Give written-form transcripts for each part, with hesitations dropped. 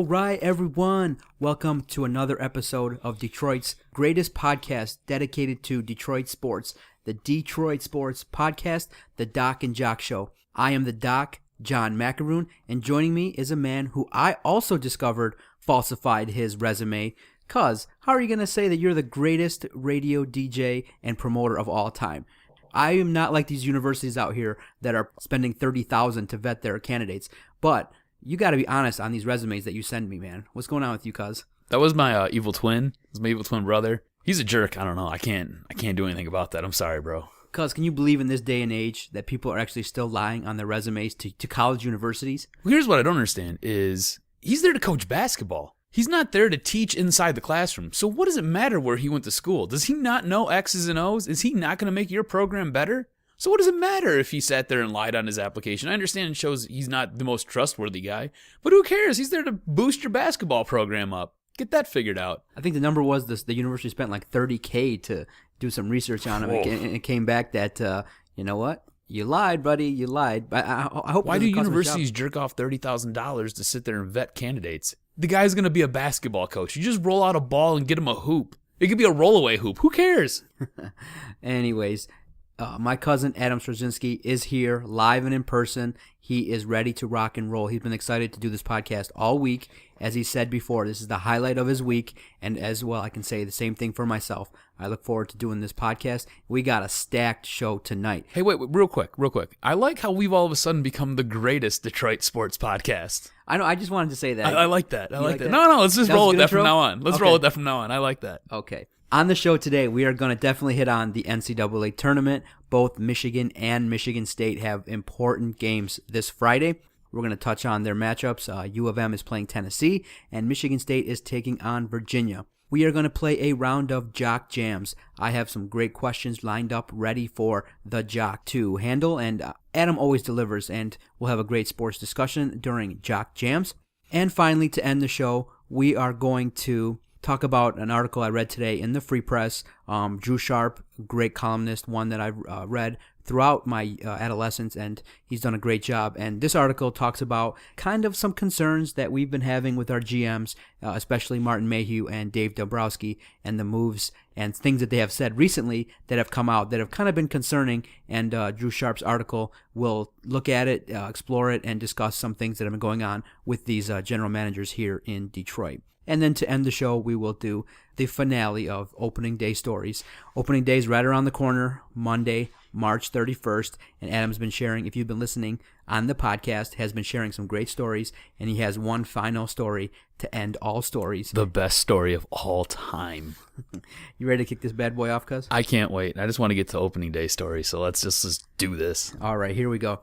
All right, everyone. Welcome to another episode of Detroit's greatest podcast dedicated to Detroit sports, the Detroit Sports Podcast, the Doc and Jock Show. I am the Doc, John Macaroon, and joining me is a man who I also discovered falsified his resume. Cuz, how are you going to say that you're the greatest radio DJ and promoter of all time? I am not like these universities out here that are spending $30,000 to vet their candidates, but you got to be honest on these resumes that you send me, man. What's going on with you, cuz? That was my evil twin. It was my evil twin brother. He's a jerk. I don't know. I can't do anything about that. I'm sorry, bro. Cuz, can you believe in this day and age that people are actually still lying on their resumes to college universities? Well, here's what I don't understand is he's there to coach basketball. He's not there to teach inside the classroom. So what does it matter where he went to school? Does he not know X's and O's? Is he not going to make your program better? So what does it matter if he sat there and lied on his application? I understand it shows he's not the most trustworthy guy, but who cares? He's there to boost your basketball program up. Get that figured out. I think the number was the university spent like $30,000 to do some research on him, and it came back that, you know what? You lied, buddy. You lied. I hope. Why do universities jerk off $30,000 to sit there and vet candidates? The guy's going to be a basketball coach. You just roll out a ball and get him a hoop. It could be a rollaway hoop. Who cares? Anyways, my cousin Adam Straczynski is here live and in person. He is ready to rock and roll. He's been excited to do this podcast all week. As he said before, this is the highlight of his week. And as well, I can say the same thing for myself. I look forward to doing this podcast. We got a stacked show tonight. Hey, wait, real quick. I like how we've all of a sudden become the greatest Detroit sports podcast. I know, I just wanted to say that. I like that. I like that. No, let's just roll with that from now on. Let's roll with that from now on. I like that. Okay. On the show today, we are going to definitely hit on the NCAA tournament. Both Michigan and Michigan State have important games this Friday. We're going to touch on their matchups. U of M is playing Tennessee, and Michigan State is taking on Virginia. We are going to play a round of Jock Jams. I have some great questions lined up ready for the Jock to handle, and Adam always delivers, and we'll have a great sports discussion during Jock Jams. And finally, to end the show, we are going to talk about an article I read today in the Free Press. Drew Sharp, great columnist, one that I've read throughout my adolescence, and he's done a great job. And this article talks about kind of some concerns that we've been having with our GMs, especially Martin Mayhew and Dave Dombrowski, and the moves and things that they have said recently that have come out that have kind of been concerning. And Drew Sharp's article will look at it, explore it, and discuss some things that have been going on with these general managers here in Detroit. And then to end the show, we will do the finale of Opening Day Stories. Opening Day is right around the corner, Monday, March 31st. And Adam's been sharing, if you've been listening on the podcast, has been sharing some great stories. And he has one final story to end all stories. The best story of all time. You ready to kick this bad boy off, cuz? I can't wait. I just want to get to Opening Day Stories. So let's just do this. All right, here we go.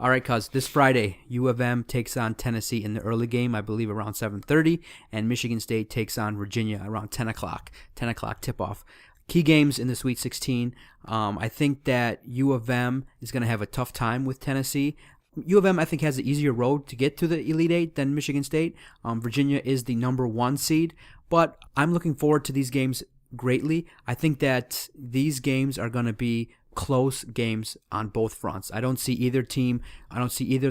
All right, cuz, this Friday, U of M takes on Tennessee in the early game, I believe around 7:30, and Michigan State takes on Virginia around 10 o'clock tip-off. Key games in the Sweet 16. I think that U of M is going to have a tough time with Tennessee. U of M, I think, has an easier road to get to the Elite Eight than Michigan State. Virginia is the number 1 seed, but I'm looking forward to these games greatly. I think that these games are going to be close games on both fronts. I don't see either of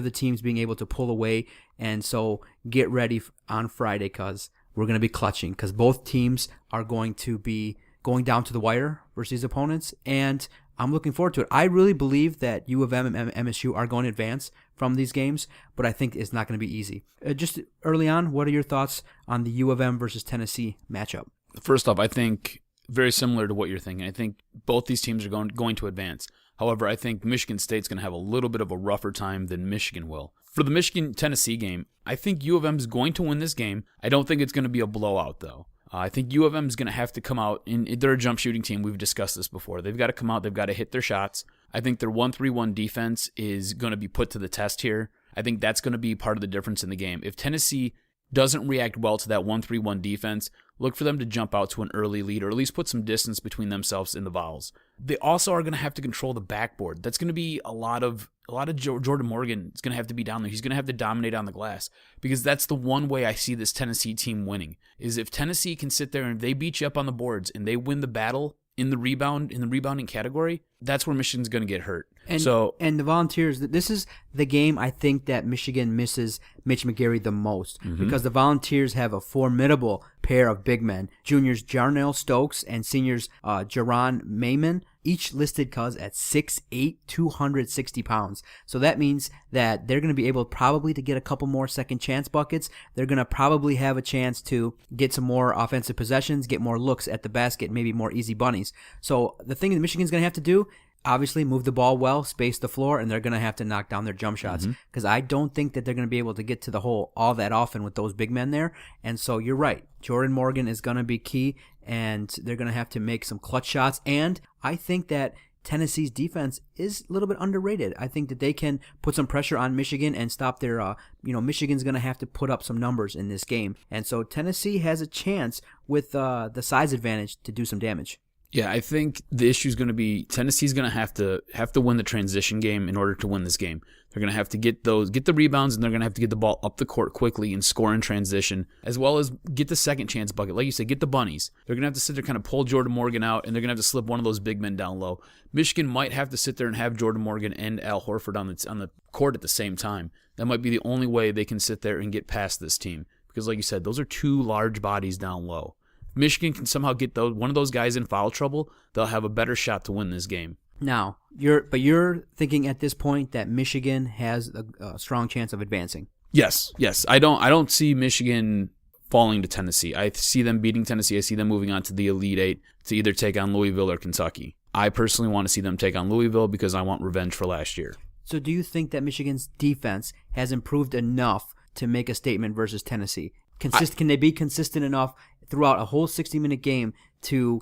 the teams being able to pull away, and so get ready on Friday, because we're going to be clutching, because both teams are going to be going down to the wire versus opponents, and I'm looking forward to it. I really believe that U of M and MSU are going to advance from these games, but I think it's not going to be easy. Just early on, what are your thoughts on the U of M versus Tennessee matchup? First off, I think very similar to what you're thinking. I think both these teams are going to advance. However, I think Michigan State's going to have a little bit of a rougher time than Michigan will. For the Michigan-Tennessee game, I think U of M is going to win this game. I don't think it's going to be a blowout, though. I think U of M is going to have to come out. They're a jump shooting team. We've discussed this before. They've got to come out. They've got to hit their shots. I think their 1-3-1 defense is going to be put to the test here. I think that's going to be part of the difference in the game. If Tennessee doesn't react well to that 1-3-1 defense, look for them to jump out to an early lead, or at least put some distance between themselves and the Vols. They also are going to have to control the backboard. That's going to be a lot of Jordan Morgan is going to have to be down there. He's going to have to dominate on the glass, because that's the one way I see this Tennessee team winning, is if Tennessee can sit there and they beat you up on the boards and they win the battle in the rebounding category, that's where Michigan's going to get hurt. And the Volunteers, this is the game I think that Michigan misses Mitch McGary the most, because the Volunteers have a formidable pair of big men, juniors Jarnell Stokes and seniors Jaron Mayman, each listed cuz at 6'8", 260 pounds. So that means that they're going to be able probably to get a couple more second chance buckets. They're going to probably have a chance to get some more offensive possessions, get more looks at the basket, maybe more easy bunnies. So the thing that Michigan's going to have to do, obviously move the ball well, space the floor, and they're going to have to knock down their jump shots, because I don't think that they're going to be able to get to the hole all that often with those big men there. And so you're right. Jordan Morgan is going to be key, and they're going to have to make some clutch shots. And I think that Tennessee's defense is a little bit underrated. I think that they can put some pressure on Michigan and stop their, Michigan's going to have to put up some numbers in this game. And so Tennessee has a chance with the size advantage to do some damage. Yeah, I think the issue is going to be Tennessee's going to have to win the transition game in order to win this game. They're going to have to get the rebounds, and they're going to have to get the ball up the court quickly and score in transition, as well as get the second chance bucket. Like you said, get the bunnies. They're going to have to sit there, kind of pull Jordan Morgan out, and they're going to have to slip one of those big men down low. Michigan might have to sit there and have Jordan Morgan and Al Horford on the court at the same time. That might be the only way they can sit there and get past this team, because like you said, those are two large bodies down low. Michigan can somehow get one of those guys in foul trouble, they'll have a better shot to win this game. Now, you're thinking at this point that Michigan has a strong chance of advancing. Yes. I don't see Michigan falling to Tennessee. I see them beating Tennessee. I see them moving on to the Elite Eight to either take on Louisville or Kentucky. I personally want to see them take on Louisville because I want revenge for last year. So do you think that Michigan's defense has improved enough to make a statement versus Tennessee? Can they be consistent enough throughout a whole 60-minute game to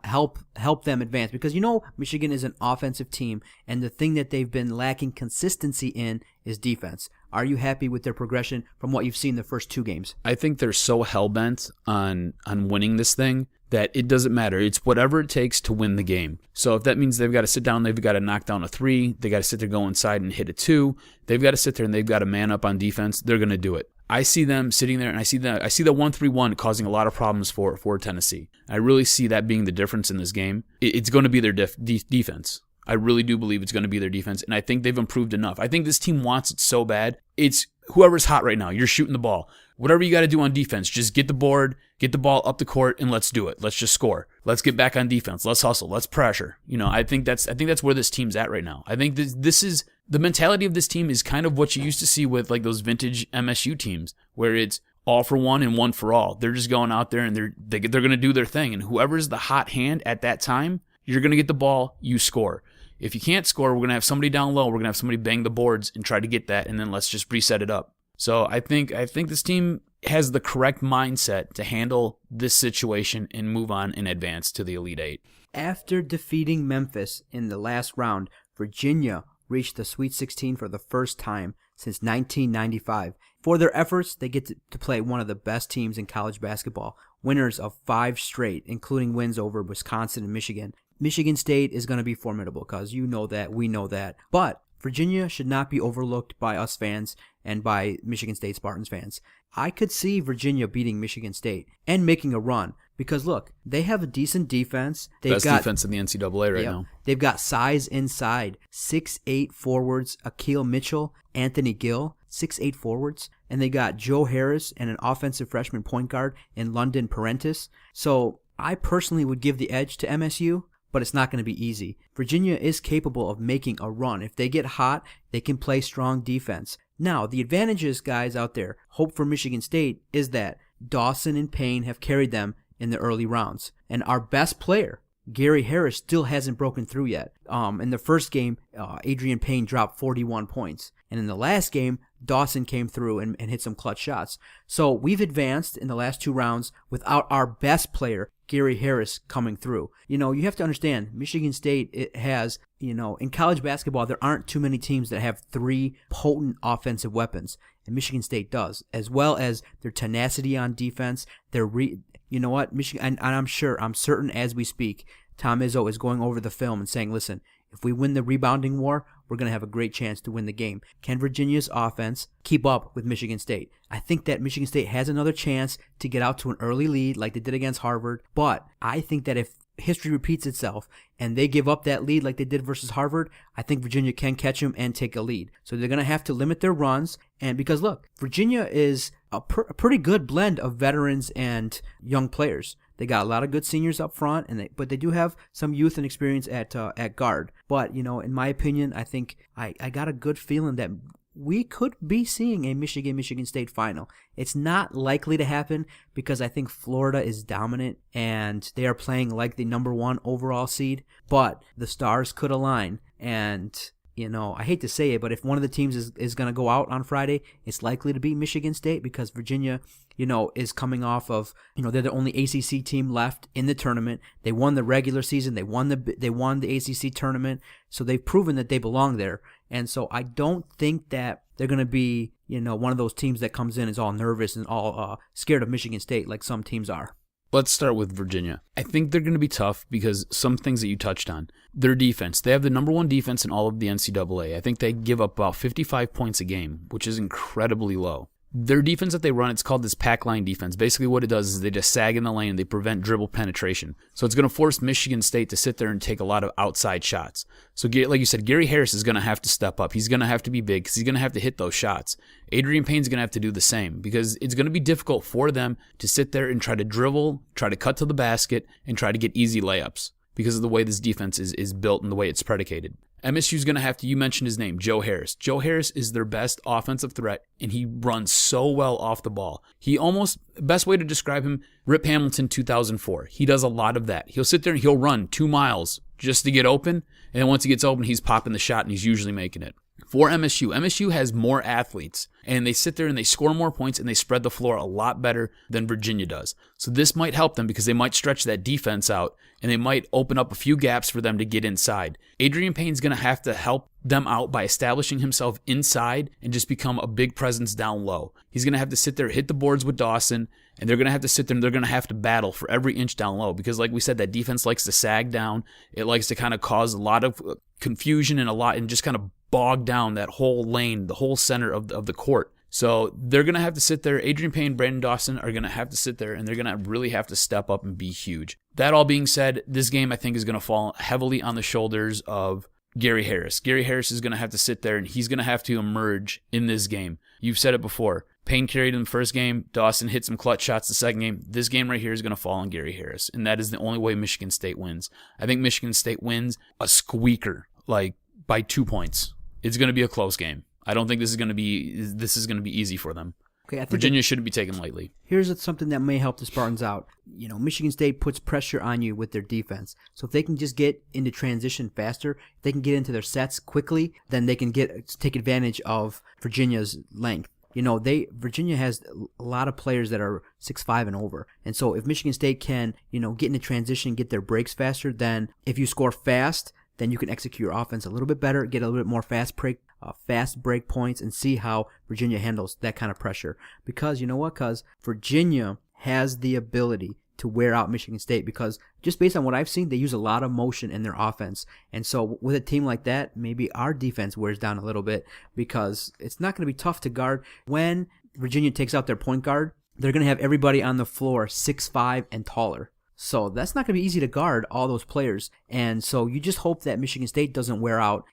help them advance? Because Michigan is an offensive team, and the thing that they've been lacking consistency in is defense. Are you happy with their progression from what you've seen the first two games? I think they're so hell-bent on winning this thing that it doesn't matter. It's whatever it takes to win the game. So if that means they've got to sit down, they've got to knock down a 3, they got to sit there, go inside and hit a 2, they've got to sit there and they've got to man up on defense, they're going to do it. I see them sitting there, and I see the 1-3-1 causing a lot of problems for Tennessee. I really see that being the difference in this game. It's going to be their defense. I really do believe it's going to be their defense, and I think they've improved enough. I think this team wants it so bad. It's whoever's hot right now. You're shooting the ball. Whatever you got to do on defense, just get the board, get the ball up the court, and let's do it. Let's just score. Let's get back on defense. Let's hustle. Let's pressure. I think that's where this team's at right now. I think this is the mentality of this team is kind of what you used to see with like those vintage MSU teams, where it's all for one and one for all. They're just going out there and they're going to do their thing, and whoever's the hot hand at that time, you're going to get the ball, you score. If you can't score, we're going to have somebody down low. We're going to have somebody bang the boards and try to get that, and then let's just reset it up. So I think this team has the correct mindset to handle this situation and move on and advance to the Elite Eight. After defeating Memphis in the last round, Virginia reached the Sweet 16 for the first time since 1995. For their efforts, they get to play one of the best teams in college basketball, winners of 5 straight, including wins over Wisconsin and Michigan. Michigan State is going to be formidable because you know that, we know that. But Virginia should not be overlooked by us fans and by Michigan State Spartans fans. I could see Virginia beating Michigan State and making a run because, look, they have a decent defense. Best defense in the NCAA right now. They've got size inside, 6'8" forwards, Akil Mitchell, Anthony Gill, 6'8" forwards, and they got Joe Harris and an offensive freshman point guard in London Parentis. So I personally would give the edge to MSU, but it's not going to be easy. Virginia is capable of making a run. If they get hot, they can play strong defense. Now, the advantages, guys out there, hope for Michigan State is that Dawson and Payne have carried them in the early rounds. And our best player, Gary Harris, still hasn't broken through yet. In the first game, Adrian Payne dropped 41 points. And in the last game, Dawson came through and hit some clutch shots. So we've advanced in the last 2 rounds without our best player, Gary Harris, coming through. You have to understand, Michigan State, it has, in college basketball, there aren't too many teams that have 3 potent offensive weapons. And Michigan State does, as well as their tenacity on defense. Michigan, and I'm certain as we speak, Tom Izzo is going over the film and saying, listen, if we win the rebounding war, we're going to have a great chance to win the game. Can Virginia's offense keep up with Michigan State? I think that Michigan State has another chance to get out to an early lead like they did against Harvard, but I think that if history repeats itself and they give up that lead like they did versus Harvard, I think Virginia can catch them and take a lead. So they're going to have to limit their runs. And because, look, Virginia is a pretty good blend of veterans and young players. They got a lot of good seniors up front, but they do have some youth and experience at guard. But, in my opinion, I think I got a good feeling that we could be seeing a Michigan State final. It's not likely to happen because I think Florida is dominant and they are playing like the number 1 overall seed, but the stars could align. And, I hate to say it, but if one of the teams is going to go out on Friday, it's likely to be Michigan State because Virginia, is coming off of, they're the only ACC team left in the tournament. They won the regular season. They won the ACC tournament. So they've proven that they belong there. And so I don't think that they're going to be, one of those teams that comes in is all nervous and all scared of Michigan State like some teams are. Let's start with Virginia. I think they're going to be tough because some things that you touched on. Their defense. They have the number 1 defense in all of the NCAA. I think they give up about 55 points a game, which is incredibly low. Their defense that they run, it's called this pack line defense. Basically what it does is they just sag in the lane and they prevent dribble penetration. So it's going to force Michigan State to sit there and take a lot of outside shots. So like you said, Gary Harris is going to have to step up. He's going to have to be big because he's going to have to hit those shots. Adrian Payne's going to have to do the same because it's going to be difficult for them to sit there and try to dribble, try to cut to the basket, and try to get easy layups because of the way this defense is built and the way it's predicated. MSU's going to have to, you mentioned his name, Joe Harris. Joe Harris is their best offensive threat, and he runs so well off the ball. Best way to describe him, Rip Hamilton 2004. He does a lot of that. He'll sit there and he'll run 2 miles just to get open, and then once he gets open, he's popping the shot, and he's usually making it. For MSU has more athletes, and they sit there and they score more points, and they spread the floor a lot better than Virginia does. So this might help them because they might stretch that defense out, and they might open up a few gaps for them to get inside. Adrian Payne's going to have to help them out by establishing himself inside and just become a big presence down low. He's going to have to sit there, hit the boards with Dawson, and they're going to have to sit there and they're going to have to battle for every inch down low because, like we said, that defense likes to sag down. It likes to kind of cause a lot of confusion and just kind of bog down that whole lane, the whole center of the court. So they're going to have to sit there. Adrian Payne, Brandon Dawson are going to have to sit there, and they're going to really have to step up and be huge. That all being said, this game I think is going to fall heavily on the shoulders of Gary Harris. Gary Harris is going to have to sit there, and he's going to have to emerge in this game. You've said it before. Payne carried in the first game. Dawson hit some clutch shots the second game. This game right here is going to fall on Gary Harris, and that is the only way Michigan State wins. I think Michigan State wins a squeaker, like by 2 points. It's going to be a close game. I don't think this is going to be easy for them. Okay, I think Virginia shouldn't be taken lightly. Here's something that may help the Spartans out. Michigan State puts pressure on you with their defense. So if they can just get into transition faster, if they can get into their sets quickly, then they can take advantage of Virginia's length. Virginia has a lot of players that are 6'5" and over. And so if Michigan State can, get into transition, get their breaks faster, then if you score fast, then you can execute your offense a little bit better, get a little bit more fast break points, and see how Virginia handles that kind of pressure. Because you know what? Because Virginia has the ability to wear out Michigan State because just based on what I've seen, they use a lot of motion in their offense. And so with a team like that, maybe our defense wears down a little bit because it's not going to be tough to guard. When Virginia takes out their point guard, they're going to have everybody on the floor 6'5" and taller. So that's not going to be easy to guard all those players. And so you just hope that Michigan State doesn't wear out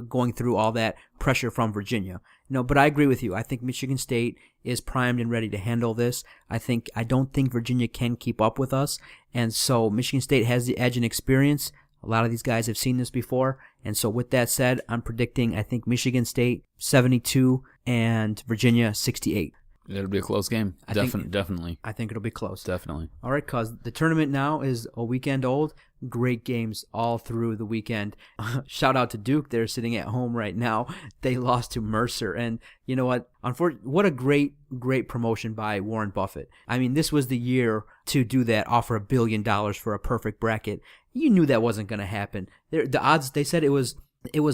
going through all that pressure from Virginia. But I agree with you. I think Michigan State is primed and ready to handle this. I don't think Virginia can keep up with us. And so Michigan State has the edge in experience. A lot of these guys have seen this before. And so with that said, I'm predicting, I think Michigan State 72 and Virginia 68. It'll be a close game. Definitely. I think it'll be close. Definitely. All right, cuz the tournament now is a weekend old. Great games all through the weekend. Shout out to Duke. They're sitting at home right now. They lost to Mercer. And you know what? What a great promotion by Warren Buffett. I mean, this was the year to do that, offer $1 billion for a perfect bracket. You knew that wasn't going to happen. The odds, they said it was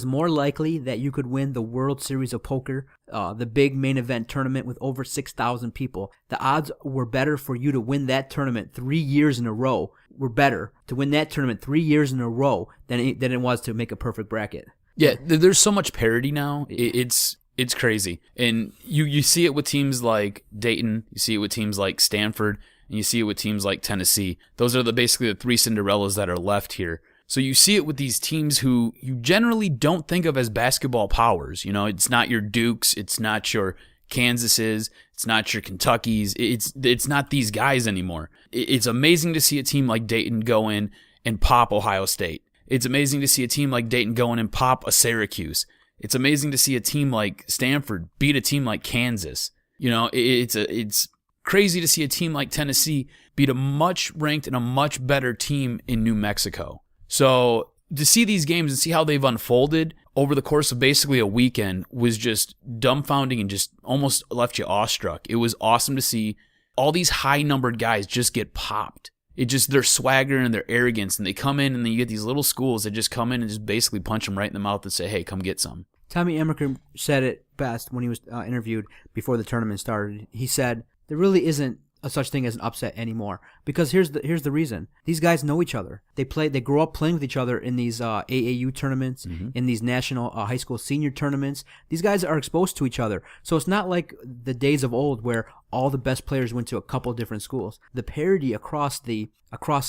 more likely that you could win the World Series of Poker, the big main event tournament with over 6,000 people. The odds were better for you to win that tournament 3 years in a row. Were better to win that tournament 3 years in a row than it was to make a perfect bracket. Yeah, there's so much parity now. It's crazy. And you see it with teams like Dayton. You see it with teams like Stanford. and you see it with teams like Tennessee. Those are basically the three Cinderellas that are left here. So you see it with these teams who you generally don't think of as basketball powers. It's not your Dukes, it's not your Kansases, it's not your Kentuckys, it's not these guys anymore. It's amazing to see a team like Dayton go in and pop Ohio State. It's amazing to see a team like Dayton go in and pop a Syracuse. It's amazing to see a team like Stanford beat a team like Kansas. It's crazy to see a team like Tennessee beat a much ranked and a much better team in New Mexico. So to see these games and see how they've unfolded over the course of basically a weekend was just dumbfounding and just almost left you awestruck. It was awesome to see all these high-numbered guys just get popped. Their swagger and their arrogance, and they come in and then you get these little schools that just come in and just basically punch them right in the mouth and say, hey, come get some. Tommy Emmerich said it best when he was interviewed before the tournament started. He said, there really isn't a such thing as an upset anymore, because here's the reason. These guys know each other. They grow up playing with each other in these AAU tournaments, in these national high school senior tournaments. These guys are exposed to each other. So it's not like the days of old where all the best players went to a couple different schools. The parity across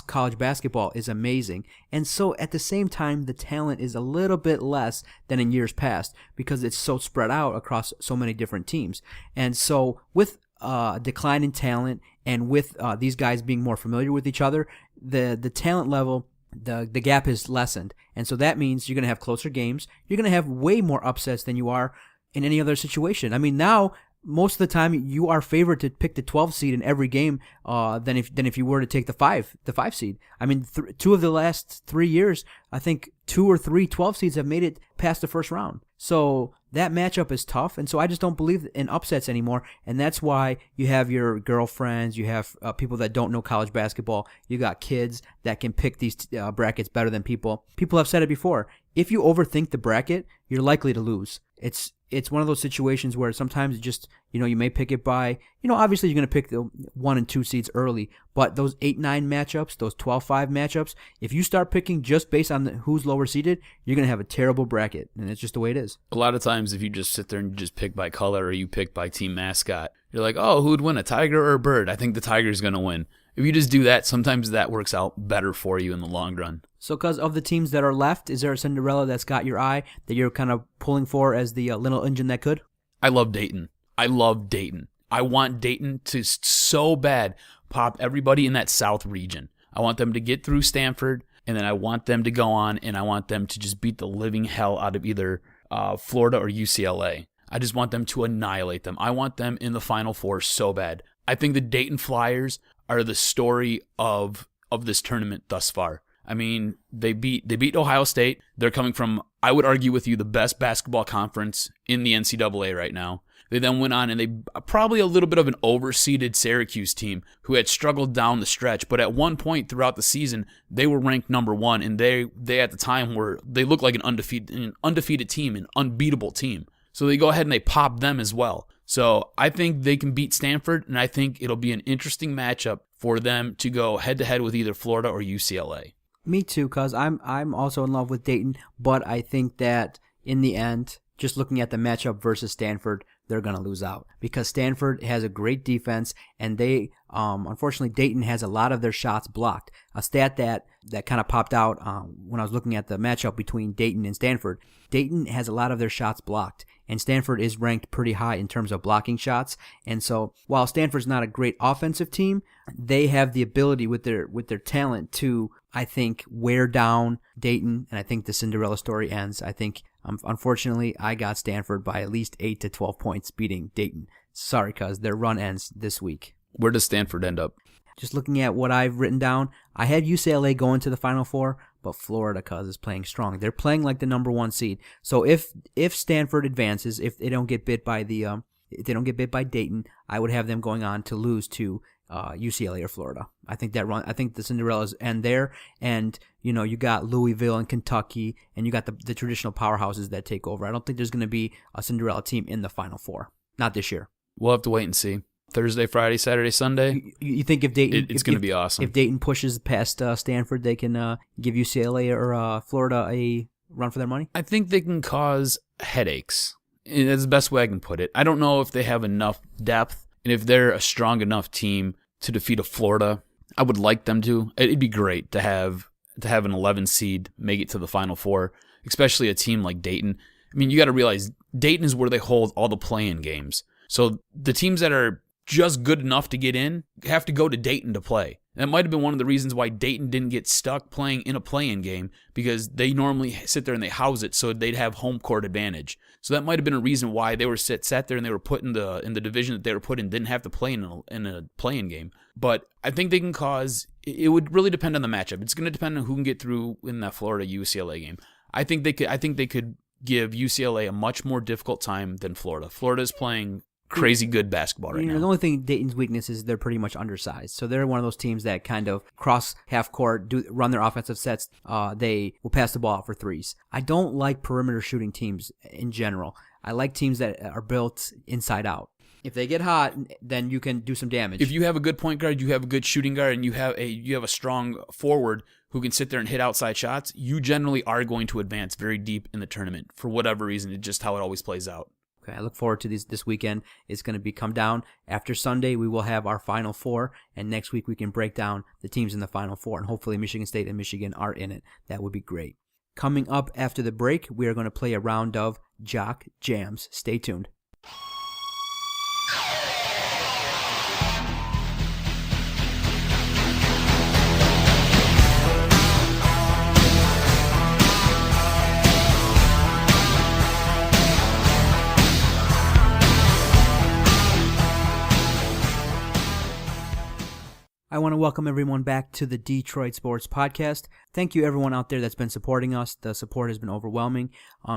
college basketball is amazing. And so at the same time, the talent is a little bit less than in years past because it's so spread out across so many different teams. And so with decline in talent, and with these guys being more familiar with each other, the talent level, the gap is lessened. And so that means you're going to have closer games. You're going to have way more upsets than you are in any other situation. I mean, now most of the time you are favored to pick the 12 seed in every game than if you were to take the 5 seed. I mean, 2 of the last 3 years, I think 2 or 3 12 seeds have made it past the first round. So that matchup is tough, and so I just don't believe in upsets anymore, and that's why you have your girlfriends, you have people that don't know college basketball, you got kids that can pick these brackets better than people. People have said it before. If you overthink the bracket, you're likely to lose. It's one of those situations where sometimes you may pick it by, obviously you're going to pick the 1 and 2 seeds early, but those 8-9 matchups, those 12-5 matchups, if you start picking just based on who's lower seeded, you're going to have a terrible bracket, and it's just the way it is. A lot of times if you just sit there and just pick by color or you pick by team mascot, you're like, oh, who'd win, a tiger or a bird? I think the tiger's going to win. If you just do that, sometimes that works out better for you in the long run. So because of the teams that are left, is there a Cinderella that's got your eye that you're kind of pulling for as the little engine that could? I love Dayton. I want Dayton to so bad pop everybody in that South region. I want them to get through Stanford, and then I want them to go on, and I want them to just beat the living hell out of either Florida or UCLA. I just want them to annihilate them. I want them in the Final Four so bad. I think the Dayton Flyers are the story of this tournament thus far. I mean, they beat Ohio State. They're coming from, I would argue with you, the best basketball conference in the NCAA right now. They then went on and they probably a little bit of an overseeded Syracuse team who had struggled down the stretch, but at one point throughout the season, they were ranked number 1, and they at the time they looked like an undefeated team, an unbeatable team. So they go ahead and they pop them as well. So I think they can beat Stanford, and I think it'll be an interesting matchup for them to go head-to-head with either Florida or UCLA. Me too, because I'm also in love with Dayton, but I think that in the end, just looking at the matchup versus Stanford, they're going to lose out because Stanford has a great defense, and they unfortunately Dayton has a lot of their shots blocked. A stat that kind of popped out when I was looking at the matchup between Dayton and Stanford. Dayton has a lot of their shots blocked, and Stanford is ranked pretty high in terms of blocking shots. And so while Stanford's not a great offensive team, they have the ability with their talent to, I think, wear down Dayton, and I think the Cinderella story ends. I think, unfortunately, I got Stanford by at least 8 to 12 points beating Dayton. Sorry, cuz their run ends this week. Where does Stanford end up? Just looking at what I've written down, I had UCLA going to the Final Four, but Florida, cuz, is playing strong. They're playing like the number 1 seed. So if Stanford advances, if they don't get bit by Dayton, I would have them going on to lose to UCLA or Florida. I think the Cinderellas end there, and you got Louisville and Kentucky, and you got the traditional powerhouses that take over. I don't think there's going to be a Cinderella team in the Final Four, not this year. We'll have to wait and see. Thursday, Friday, Saturday, Sunday. You think if Dayton, it's going to be awesome. If Dayton pushes past Stanford, they can give UCLA or Florida a run for their money? I think they can cause headaches. That's the best way I can put it. I don't know if they have enough depth and if they're a strong enough team to defeat a Florida. I would like them to. It'd be great to have an 11 seed make it to the Final Four, especially a team like Dayton. I mean, you got to realize Dayton is where they hold all the play-in games. So the teams that are just good enough to get in have to go to Dayton to play. That might have been one of the reasons why Dayton didn't get stuck playing in a play-in game, because they normally sit there and they house it so they'd have home court advantage. So that might have been a reason why they were sat there and they were put in the division that they were put in, didn't have to play in a play-in game. But I think they can cause. It would really depend on the matchup. It's going to depend on who can get through in that Florida UCLA game. I think they could give UCLA a much more difficult time than Florida. Florida is playing crazy good basketball right now. The only thing Dayton's weakness is they're pretty much undersized. So they're one of those teams that kind of cross half court, run their offensive sets. They will pass the ball out for threes. I don't like perimeter shooting teams in general. I like teams that are built inside out. If they get hot, then you can do some damage. If you have a good point guard, you have a good shooting guard, and you have a strong forward who can sit there and hit outside shots, you generally are going to advance very deep in the tournament for whatever reason. It's just how it always plays out. Okay, I look forward to this weekend. It's going to be come down. After Sunday, we will have our Final Four, and next week we can break down the teams in the Final Four, and hopefully Michigan State and Michigan are in it. That would be great. Coming up after the break, we are going to play a round of Jock Jams. Stay tuned. I want to welcome everyone back to the Detroit Sports Podcast. Thank you everyone out there that's been supporting us. The support has been overwhelming.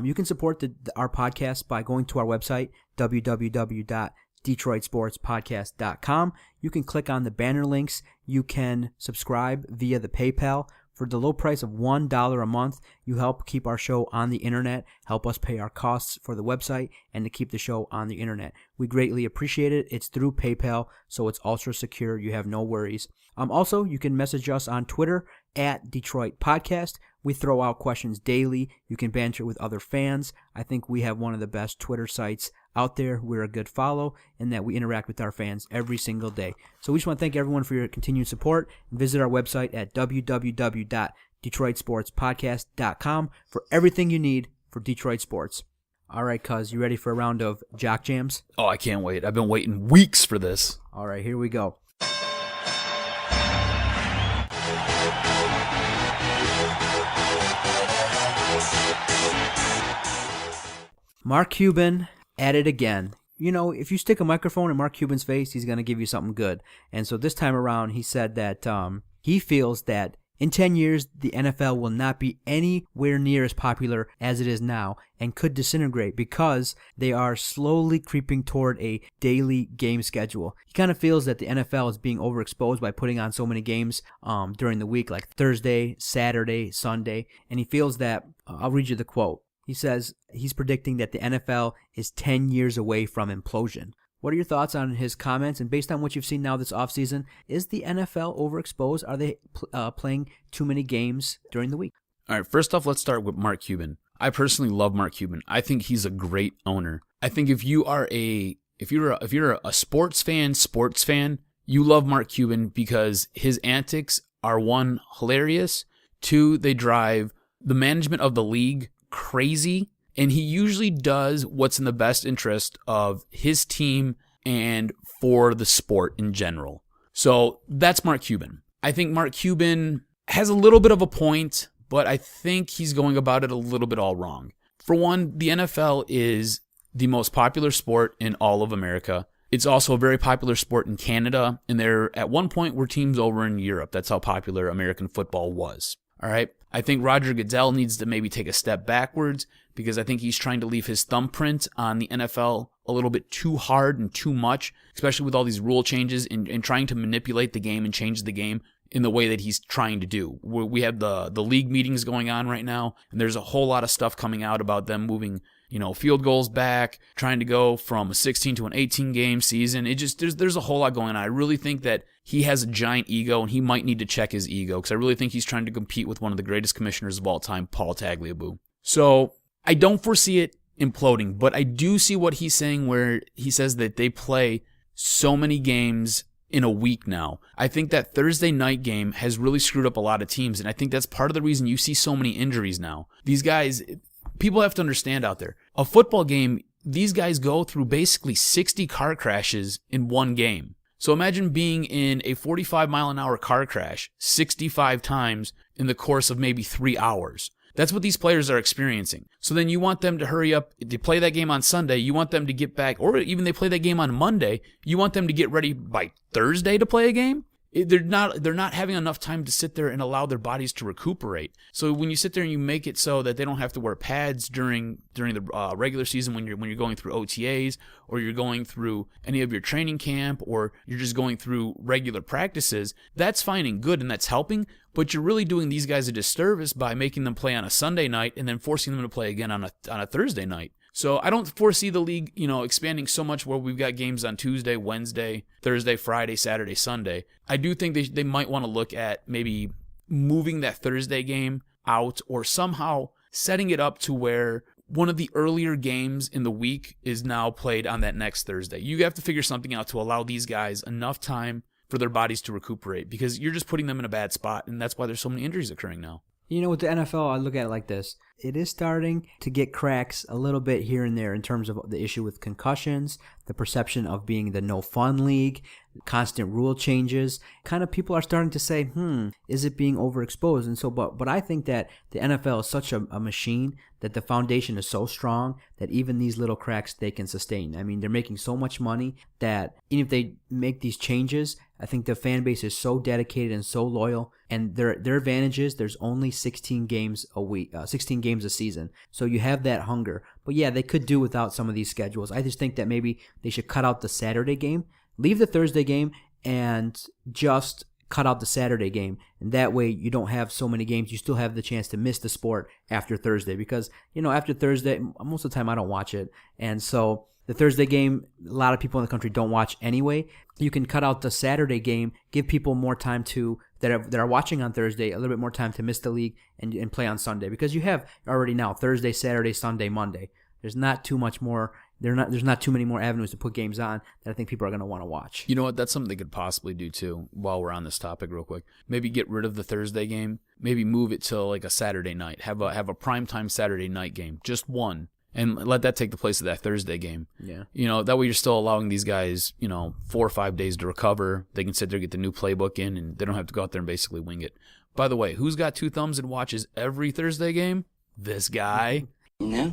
You can support our podcast by going to our website, www.detroitsportspodcast.com. You can click on the banner links. You can subscribe via the PayPal. For the low price of $1 a month, you help keep our show on the internet, help us pay our costs for the website, and to keep the show on the internet. We greatly appreciate it. It's through PayPal, so it's ultra secure. You have no worries. Also, you can message us on Twitter at Detroit Podcast. We throw out questions daily. You can banter with other fans. I think we have one of the best Twitter sites out there. We're a good follow in that we interact with our fans every single day. So we just want to thank everyone for your continued support. Visit our website at www.detroitsportspodcast.com for everything you need for Detroit sports. All right, cuz, you ready for a round of Jock Jams? Oh, I can't wait. I've been waiting weeks for this. All right, here we go. Mark Cuban at it again. You know, if you stick a microphone in Mark Cuban's face, he's going to give you something good. And so this time around, he said that he feels that in 10 years, the NFL will not be anywhere near as popular as it is now and could disintegrate because they are slowly creeping toward a daily game schedule. He kind of feels that the NFL is being overexposed by putting on so many games during the week, like Thursday, Saturday, Sunday. And he feels that, I'll read you the quote. He says he's predicting that the NFL is 10 years away from implosion. What are your thoughts on his comments? And based on what you've seen now this offseason, is the NFL overexposed? Are they playing too many games during the week? All right, first off, let's start with Mark Cuban. I personally love Mark Cuban. I think he's a great owner. I think if you're a sports fan, you love Mark Cuban because his antics are, one, hilarious, two, they drive the management of the league crazy, and he usually does what's in the best interest of his team and for the sport in general. So that's Mark Cuban. I think Mark Cuban has a little bit of a point, but I think he's going about it a little bit all wrong. For one, the NFL is the most popular sport in all of America. It's also a very popular sport in Canada, and there at one point were teams over in Europe. That's how popular American football was. All right. I think Roger Goodell needs to maybe take a step backwards because I think he's trying to leave his thumbprint on the NFL a little bit too hard and too much, especially with all these rule changes and trying to manipulate the game and change the game in the way that he's trying to do. We have the league meetings going on right now, and there's a whole lot of stuff coming out about them moving, field goals back, trying to go from a 16 to an 18 game season. There's a whole lot going on. I really think that he has a giant ego, and he might need to check his ego because I really think he's trying to compete with one of the greatest commissioners of all time, Paul Tagliabue. So I don't foresee it imploding, but I do see what he's saying where he says that they play so many games in a week now. I think that Thursday night game has really screwed up a lot of teams, and I think that's part of the reason you see so many injuries now. These guys, people have to understand out there, a football game, these guys go through basically 60 car crashes in one game. So imagine being in a 45-mile-an-hour car crash 65 times in the course of maybe 3 hours. That's what these players are experiencing. So then you want them to hurry up. If they play that game on Sunday, you want them to get back, or even they play that game on Monday, you want them to get ready by Thursday to play a game? They're not having enough time to sit there and allow their bodies to recuperate. So when you sit there and you make it so that they don't have to wear pads during the regular season when you're going through OTAs, or you're going through any of your training camp, or you're just going through regular practices, that's fine and good and that's helping. But you're really doing these guys a disservice by making them play on a Sunday night and then forcing them to play again on a Thursday night. So I don't foresee the league, expanding so much where we've got games on Tuesday, Wednesday, Thursday, Friday, Saturday, Sunday. I do think they might want to look at maybe moving that Thursday game out, or somehow setting it up to where one of the earlier games in the week is now played on that next Thursday. You have to figure something out to allow these guys enough time for their bodies to recuperate, because you're just putting them in a bad spot, and that's why there's so many injuries occurring now. With the NFL, I look at it like this. It is starting to get cracks a little bit here and there in terms of the issue with concussions, the perception of being the no-fun league, constant rule changes. Kind of people are starting to say, is it being overexposed? And so, but I think that the NFL is such a machine that the foundation is so strong that even these little cracks they can sustain. I mean, they're making so much money that even if they make these changes, I think the fan base is so dedicated and so loyal. And their advantage is there's only 16 games a week, 16 games a season. So you have that hunger. But yeah, they could do without some of these schedules. I just think that maybe they should cut out the Saturday game, leave the Thursday game, and just cut out the Saturday game. And that way you don't have so many games. You still have the chance to miss the sport after Thursday. Because, after Thursday, most of the time I don't watch it. And so the Thursday game, a lot of people in the country don't watch anyway. You can cut out the Saturday game, give people more time that are watching on Thursday, a little bit more time to miss the league and play on Sunday, because you have already now Thursday, Saturday, Sunday, Monday. There's not too much more. There's not too many more avenues to put games on that I think people are going to want to watch. You know what? That's something they could possibly do too. While we're on this topic, real quick, maybe get rid of the Thursday game. Maybe move it to like a Saturday night. Have a primetime Saturday night game, just one. And let that take the place of that Thursday game. Yeah. That way you're still allowing these guys, 4 or 5 days to recover. They can sit there, get the new playbook in, and they don't have to go out there and basically wing it. By the way, who's got 2 thumbs and watches every Thursday game? This guy. No.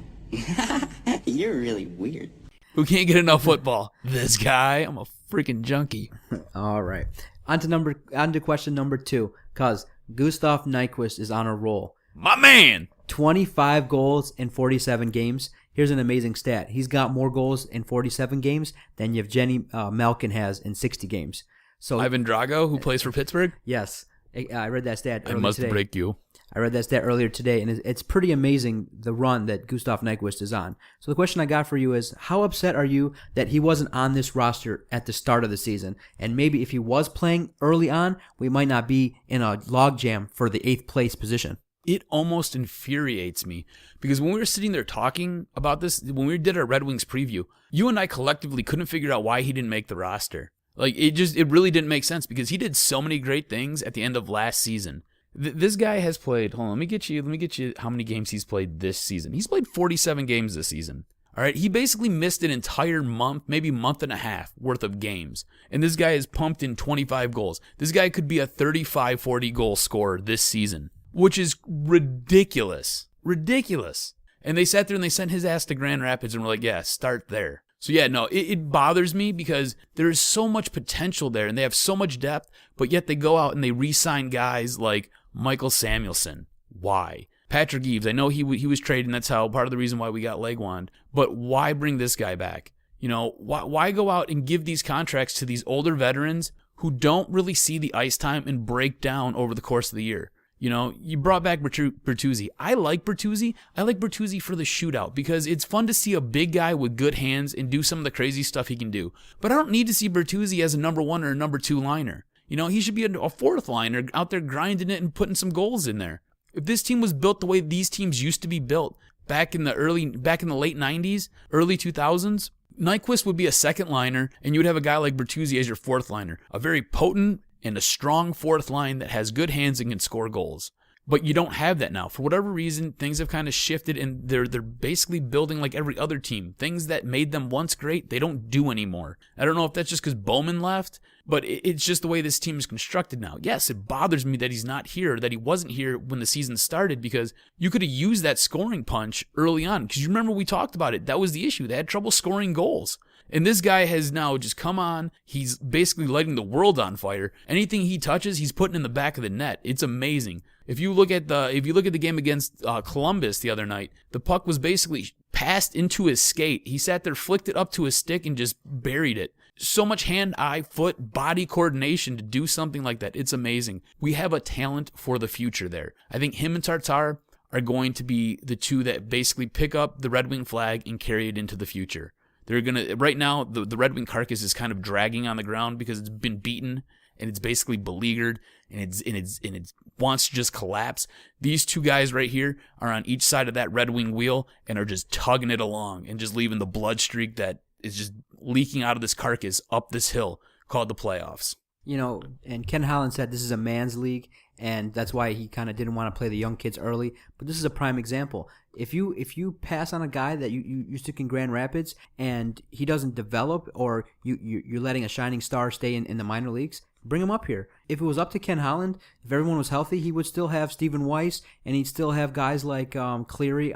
You're really weird. Who can't get enough football? This guy. I'm a freaking junkie. All right. On to question number 2, because Gustav Nyquist is on a roll. My man! 25 goals in 47 games. Here's an amazing stat. He's got more goals in 47 games than Yevgeny Malkin has in 60 games. So Ivan Drago, who plays for Pittsburgh? Yes. I read that stat earlier I must today. break you. I read that stat earlier today, and it's pretty amazing the run that Gustav Nyquist is on. So the question I got for you is, how upset are you that he wasn't on this roster at the start of the season? And maybe if he was playing early on, we might not be in a logjam for the 8th place position. It almost infuriates me, because when we were sitting there talking about this, when we did our Red Wings preview, you and I collectively couldn't figure out why he didn't make the roster. Like, it really didn't make sense, because he did so many great things at the end of last season. This guy has played, hold on, let me get you how many games he's played this season. He's played 47 games this season. All right, he basically missed an entire month, maybe month and a half worth of games. And this guy has pumped in 25 goals. This guy could be a 35, 40 goal scorer this season, which is ridiculous. Ridiculous. And they sat there and they sent his ass to Grand Rapids and were like, yeah, start there. So yeah, no, it bothers me, because there is so much potential there and they have so much depth, but yet they go out and they re-sign guys like Michael Samuelson. Why? Patrick Eaves, I know he was traded, and that's how part of the reason why we got Legwand, but why bring this guy back? Why go out and give these contracts to these older veterans who don't really see the ice time and break down over the course of the year? You brought back Bertuzzi. I like Bertuzzi. I like Bertuzzi for the shootout, because it's fun to see a big guy with good hands and do some of the crazy stuff he can do. But I don't need to see Bertuzzi as a number 1 or a number 2 liner. He should be a 4th liner out there grinding it and putting some goals in there. If this team was built the way these teams used to be built back in the late 90s, early 2000s, Nyquist would be a second liner, and you would have a guy like Bertuzzi as your fourth liner. A very potent and a strong fourth line that has good hands and can score goals. But you don't have that now. For whatever reason, things have kind of shifted, and they're basically building like every other team. Things that made them once great, they don't do anymore. I don't know if that's just because Bowman left, but it's just the way this team is constructed now. Yes, it bothers me that he's not here, that he wasn't here when the season started, because you could have used that scoring punch early on. Because you remember we talked about it. That was the issue. They had trouble scoring goals. And this guy has now just come on. He's basically lighting the world on fire. Anything he touches, he's putting in the back of the net. It's amazing. If you look at the game against Columbus the other night, the puck was basically passed into his skate. He sat there, flicked it up to his stick, and just buried it. So much hand, eye, foot, body coordination to do something like that. It's amazing. We have a talent for the future there. I think him and Tartar are going to be the two that basically pick up the Red Wing flag and carry it into the future. They're gonna right now. The Red Wing carcass is kind of dragging on the ground because it's been beaten and it's basically beleaguered and it wants to just collapse. These two guys right here are on each side of that Red Wing wheel and are just tugging it along and just leaving the blood streak that is just leaking out of this carcass up this hill called the playoffs. And Ken Holland said this is a man's league, and that's why he kind of didn't want to play the young kids early. But this is a prime example. If you pass on a guy that you took in Grand Rapids and he doesn't develop, or you're letting a shining star stay in the minor leagues, bring him up here. If it was up to Ken Holland, if everyone was healthy, he would still have Stephen Weiss, and he'd still have guys like Cleary.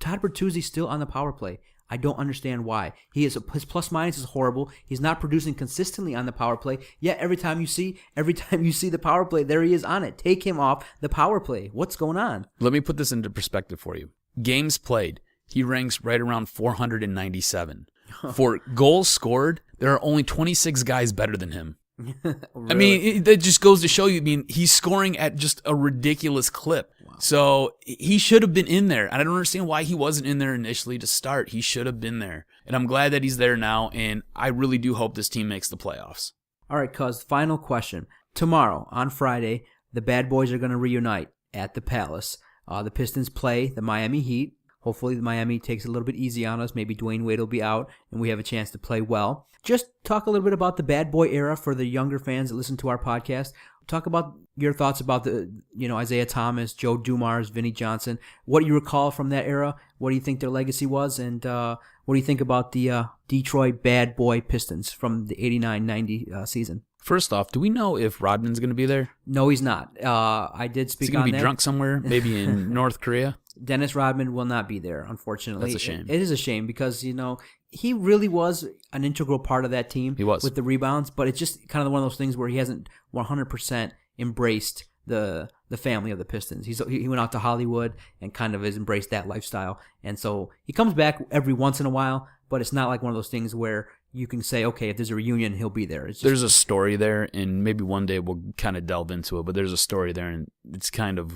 Todd Bertuzzi's still on the power play. I don't understand why. His plus minus is horrible. He's not producing consistently on the power play. Yet every time you see the power play, there he is on it. Take him off the power play. What's going on? Let me put this into perspective for you. Games played, he ranks right around 497. For goals scored, there are only 26 guys better than him. Really? I mean, that just goes to show you. I mean, he's scoring at just a ridiculous clip. Wow. So he should have been in there. And I don't understand why he wasn't in there initially to start. He should have been there. And I'm glad that he's there now. And I really do hope this team makes the playoffs. All right, cuz, final question. Tomorrow, on Friday, the Bad Boys are going to reunite at the Palace. The Pistons play the Miami Heat. Hopefully, the Miami takes it a little bit easy on us. Maybe Dwayne Wade will be out, and we have a chance to play well. Just talk a little bit about the Bad Boy era for the younger fans that listen to our podcast. Talk about your thoughts about the, Isaiah Thomas, Joe Dumars, Vinnie Johnson. What do you recall from that era? What do you think their legacy was? And what do you think about the Detroit Bad Boy Pistons from the 89-90 season? First off, do we know if Rodman's going to be there? No, he's not. I did speak on that. Is he going to be drunk somewhere, maybe in North Korea? Dennis Rodman will not be there, unfortunately. That's a shame. It is a shame because, he really was an integral part of that team. He was. With the rebounds, but it's just kind of one of those things where he hasn't 100% embraced the family of the Pistons. He went out to Hollywood and kind of has embraced that lifestyle. And so he comes back every once in a while, but it's not like one of those things where you can say, okay, if there's a reunion, he'll be there. There's a story there, and maybe one day we'll kind of delve into it, but there's a story there, and it's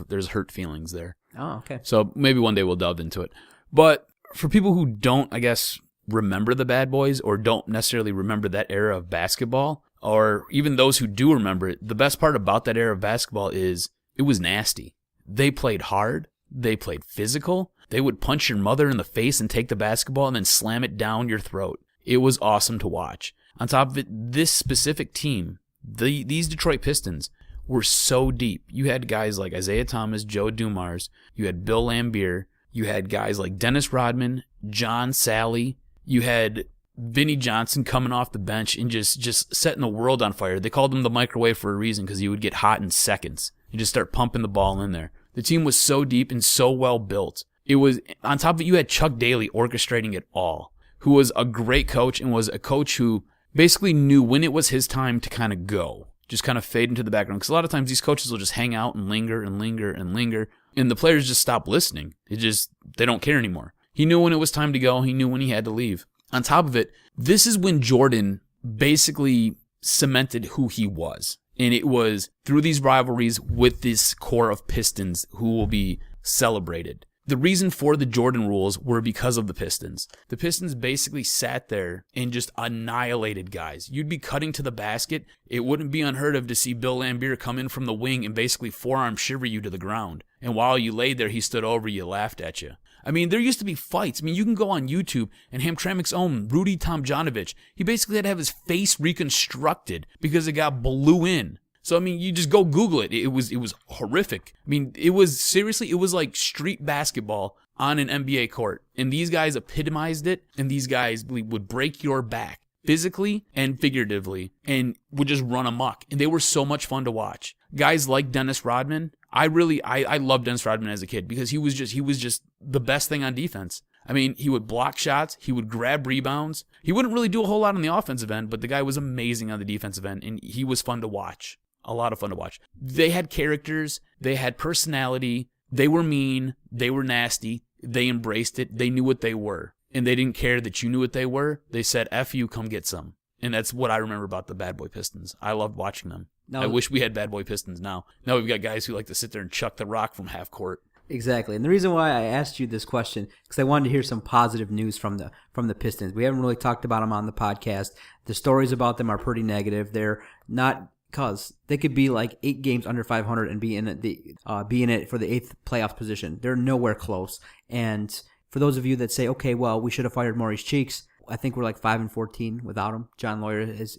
there's hurt feelings there. Oh, okay. So maybe one day we'll delve into it. But for people who don't, I guess, remember the Bad Boys or don't necessarily remember that era of basketball, or even those who do remember it, the best part about that era of basketball is it was nasty. They played hard. They played physical. They would punch your mother in the face and take the basketball and then slam it down your throat. It was awesome to watch. On top of it, this specific team, these Detroit Pistons, were so deep. You had guys like Isaiah Thomas, Joe Dumars. You had Bill Laimbeer. You had guys like Dennis Rodman, John Sally. You had Vinnie Johnson coming off the bench and just setting the world on fire. They called him the microwave for a reason because he would get hot in seconds. You just start pumping the ball in there. The team was so deep and so well built. It was, on top of it, you had Chuck Daly orchestrating it all, who was a great coach and was a coach who basically knew when it was his time to kind of go, just kind of fade into the background. Because a lot of times these coaches will just hang out and linger and linger and linger, and the players just stop listening. They don't care anymore. He knew when it was time to go. He knew when he had to leave. On top of it, this is when Jordan basically cemented who he was. And it was through these rivalries with this core of Pistons who will be celebrated. The reason for the Jordan rules were because of the Pistons. The Pistons basically sat there and just annihilated guys. You'd be cutting to the basket. It wouldn't be unheard of to see Bill Laimbeer come in from the wing and basically forearm shiver you to the ground. And while you laid there, he stood over you, laughed at you. I mean, there used to be fights. I mean, you can go on YouTube and Hamtramck's own Rudy Tomjanovich, he basically had to have his face reconstructed because it got blew in. So, I mean, you just go Google it. It was horrific. I mean, it was like street basketball on an NBA court. And these guys epitomized it, and these guys would break your back physically and figuratively and would just run amok. And they were so much fun to watch. Guys like Dennis Rodman, I loved Dennis Rodman as a kid because he was just the best thing on defense. I mean, he would block shots, he would grab rebounds. He wouldn't really do a whole lot on the offensive end, but the guy was amazing on the defensive end, and he was fun to watch. A lot of fun to watch. They had characters, they had personality, they were mean, they were nasty, they embraced it, they knew what they were. And they didn't care that you knew what they were. They said, F you, come get some. And that's what I remember about the Bad Boy Pistons. I loved watching them. Now, I wish we had Bad Boy Pistons now. Now we've got guys who like to sit there and chuck the rock from half court. Exactly. And the reason why I asked you this question, because I wanted to hear some positive news from the Pistons. We haven't really talked about them on the podcast. The stories about them are pretty negative. They're not, because they could be like 8 games under 500 and be in it for the 8th playoff position. They're nowhere close. And for those of you that say, okay, well, we should have fired Maurice Cheeks, I think we're like 5-14 without him. John Lawyer is,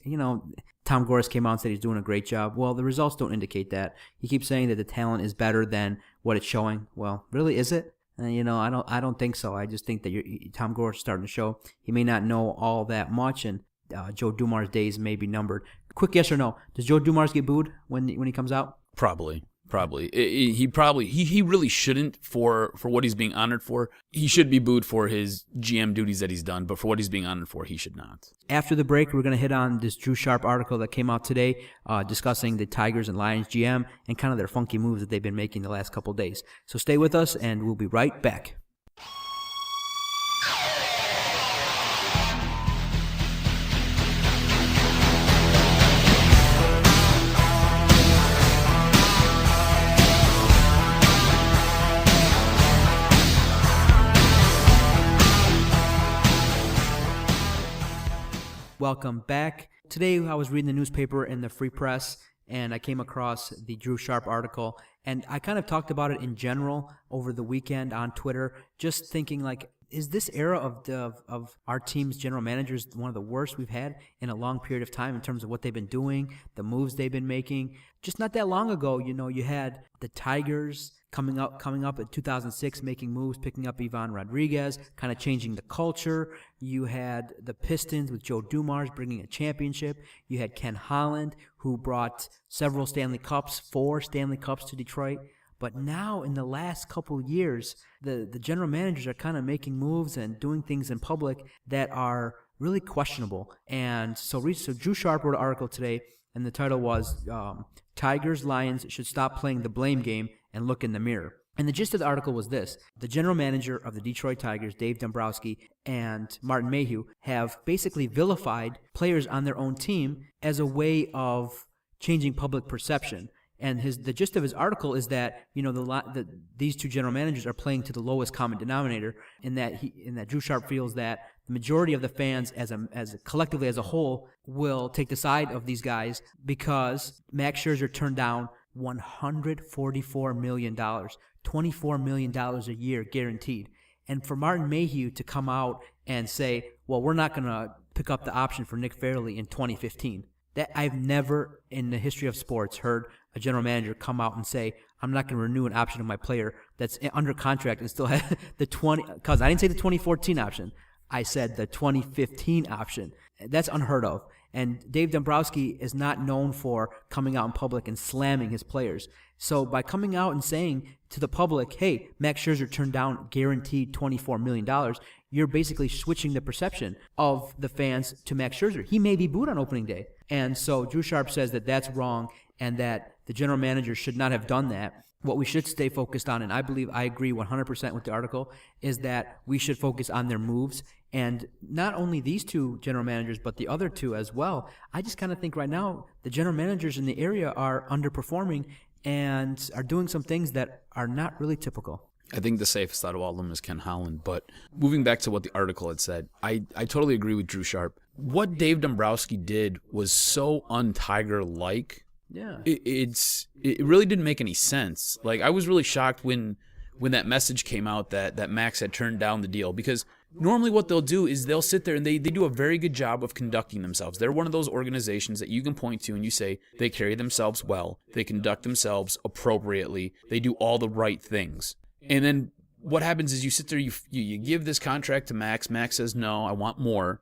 Tom Gores came out and said he's doing a great job. Well, the results don't indicate that. He keeps saying that the talent is better than what it's showing. Well, really, is it? I don't think so. I just think that Tom Gores is starting to show he may not know all that much, and Joe Dumars' days may be numbered. Quick yes or no: does Joe Dumars get booed when he comes out? Probably. He really shouldn't for what he's being honored for. He should be booed for his GM duties that he's done, but for what he's being honored for, he should not. After the break, we're going to hit on this Drew Sharp article that came out today discussing the Tigers and Lions GM and kind of their funky moves that they've been making the last couple days. So stay with us, and we'll be right back. Welcome back. Today I was reading the newspaper in the Free Press, and I came across the Drew Sharp article, and I kind of talked about it in general over the weekend on Twitter, just thinking like, is this era of our team's general managers one of the worst we've had in a long period of time in terms of what they've been doing, the moves they've been making? Just not that long ago, you had the Tigers coming up in 2006, making moves, picking up Ivan Rodriguez, kind of changing the culture. You had the Pistons with Joe Dumars bringing a championship. You had Ken Holland, who brought several Stanley Cups, 4 Stanley Cups to Detroit. But now, in the last couple years, the general managers are kind of making moves and doing things in public that are really questionable. And so Drew Sharp wrote an article today, and the title was Tigers, Lions should stop playing the blame game and look in the mirror. And the gist of the article was this: the general manager of the Detroit Tigers, Dave Dombrowski, and Martin Mayhew have basically vilified players on their own team as a way of changing public perception. And the gist of his article is that these two general managers are playing to the lowest common denominator, in that Drew Sharp feels that the majority of the fans, as collectively as a whole, will take the side of these guys because Max Scherzer turned down $144 million, $24 million a year guaranteed. And for Martin Mayhew to come out and say, well, we're not going to pick up the option for Nick Fairley in 2015. That I've never in the history of sports heard a general manager come out and say, I'm not going to renew an option of my player that's under contract and still have because I didn't say the 2014 option. I said the 2015 option. That's unheard of. And Dave Dombrowski is not known for coming out in public and slamming his players. So by coming out and saying to the public, hey, Max Scherzer turned down guaranteed $24 million, you're basically switching the perception of the fans to Max Scherzer. He may be booed on opening day. And so Drew Sharp says that that's wrong and that the general manager should not have done that. What we should stay focused on, and I believe I agree 100% with the article, is that we should focus on their moves. And not only these two general managers, but the other two as well. I just kind of think right now the general managers in the area are underperforming and are doing some things that are not really typical. I think the safest out of all of them is Ken Holland. But moving back to what the article had said, I totally agree with Drew Sharp. What Dave Dombrowski did was so un-Tiger-like. Yeah. It really didn't make any sense. Like, I was really shocked when when that message came out that Max had turned down the deal, because normally what they'll do is they'll sit there and they do a very good job of conducting themselves. They're one of those organizations that you can point to and you say they carry themselves well, they conduct themselves appropriately, they do all the right things. And then what happens is you sit there, you give this contract to Max. Max says, no, I want more.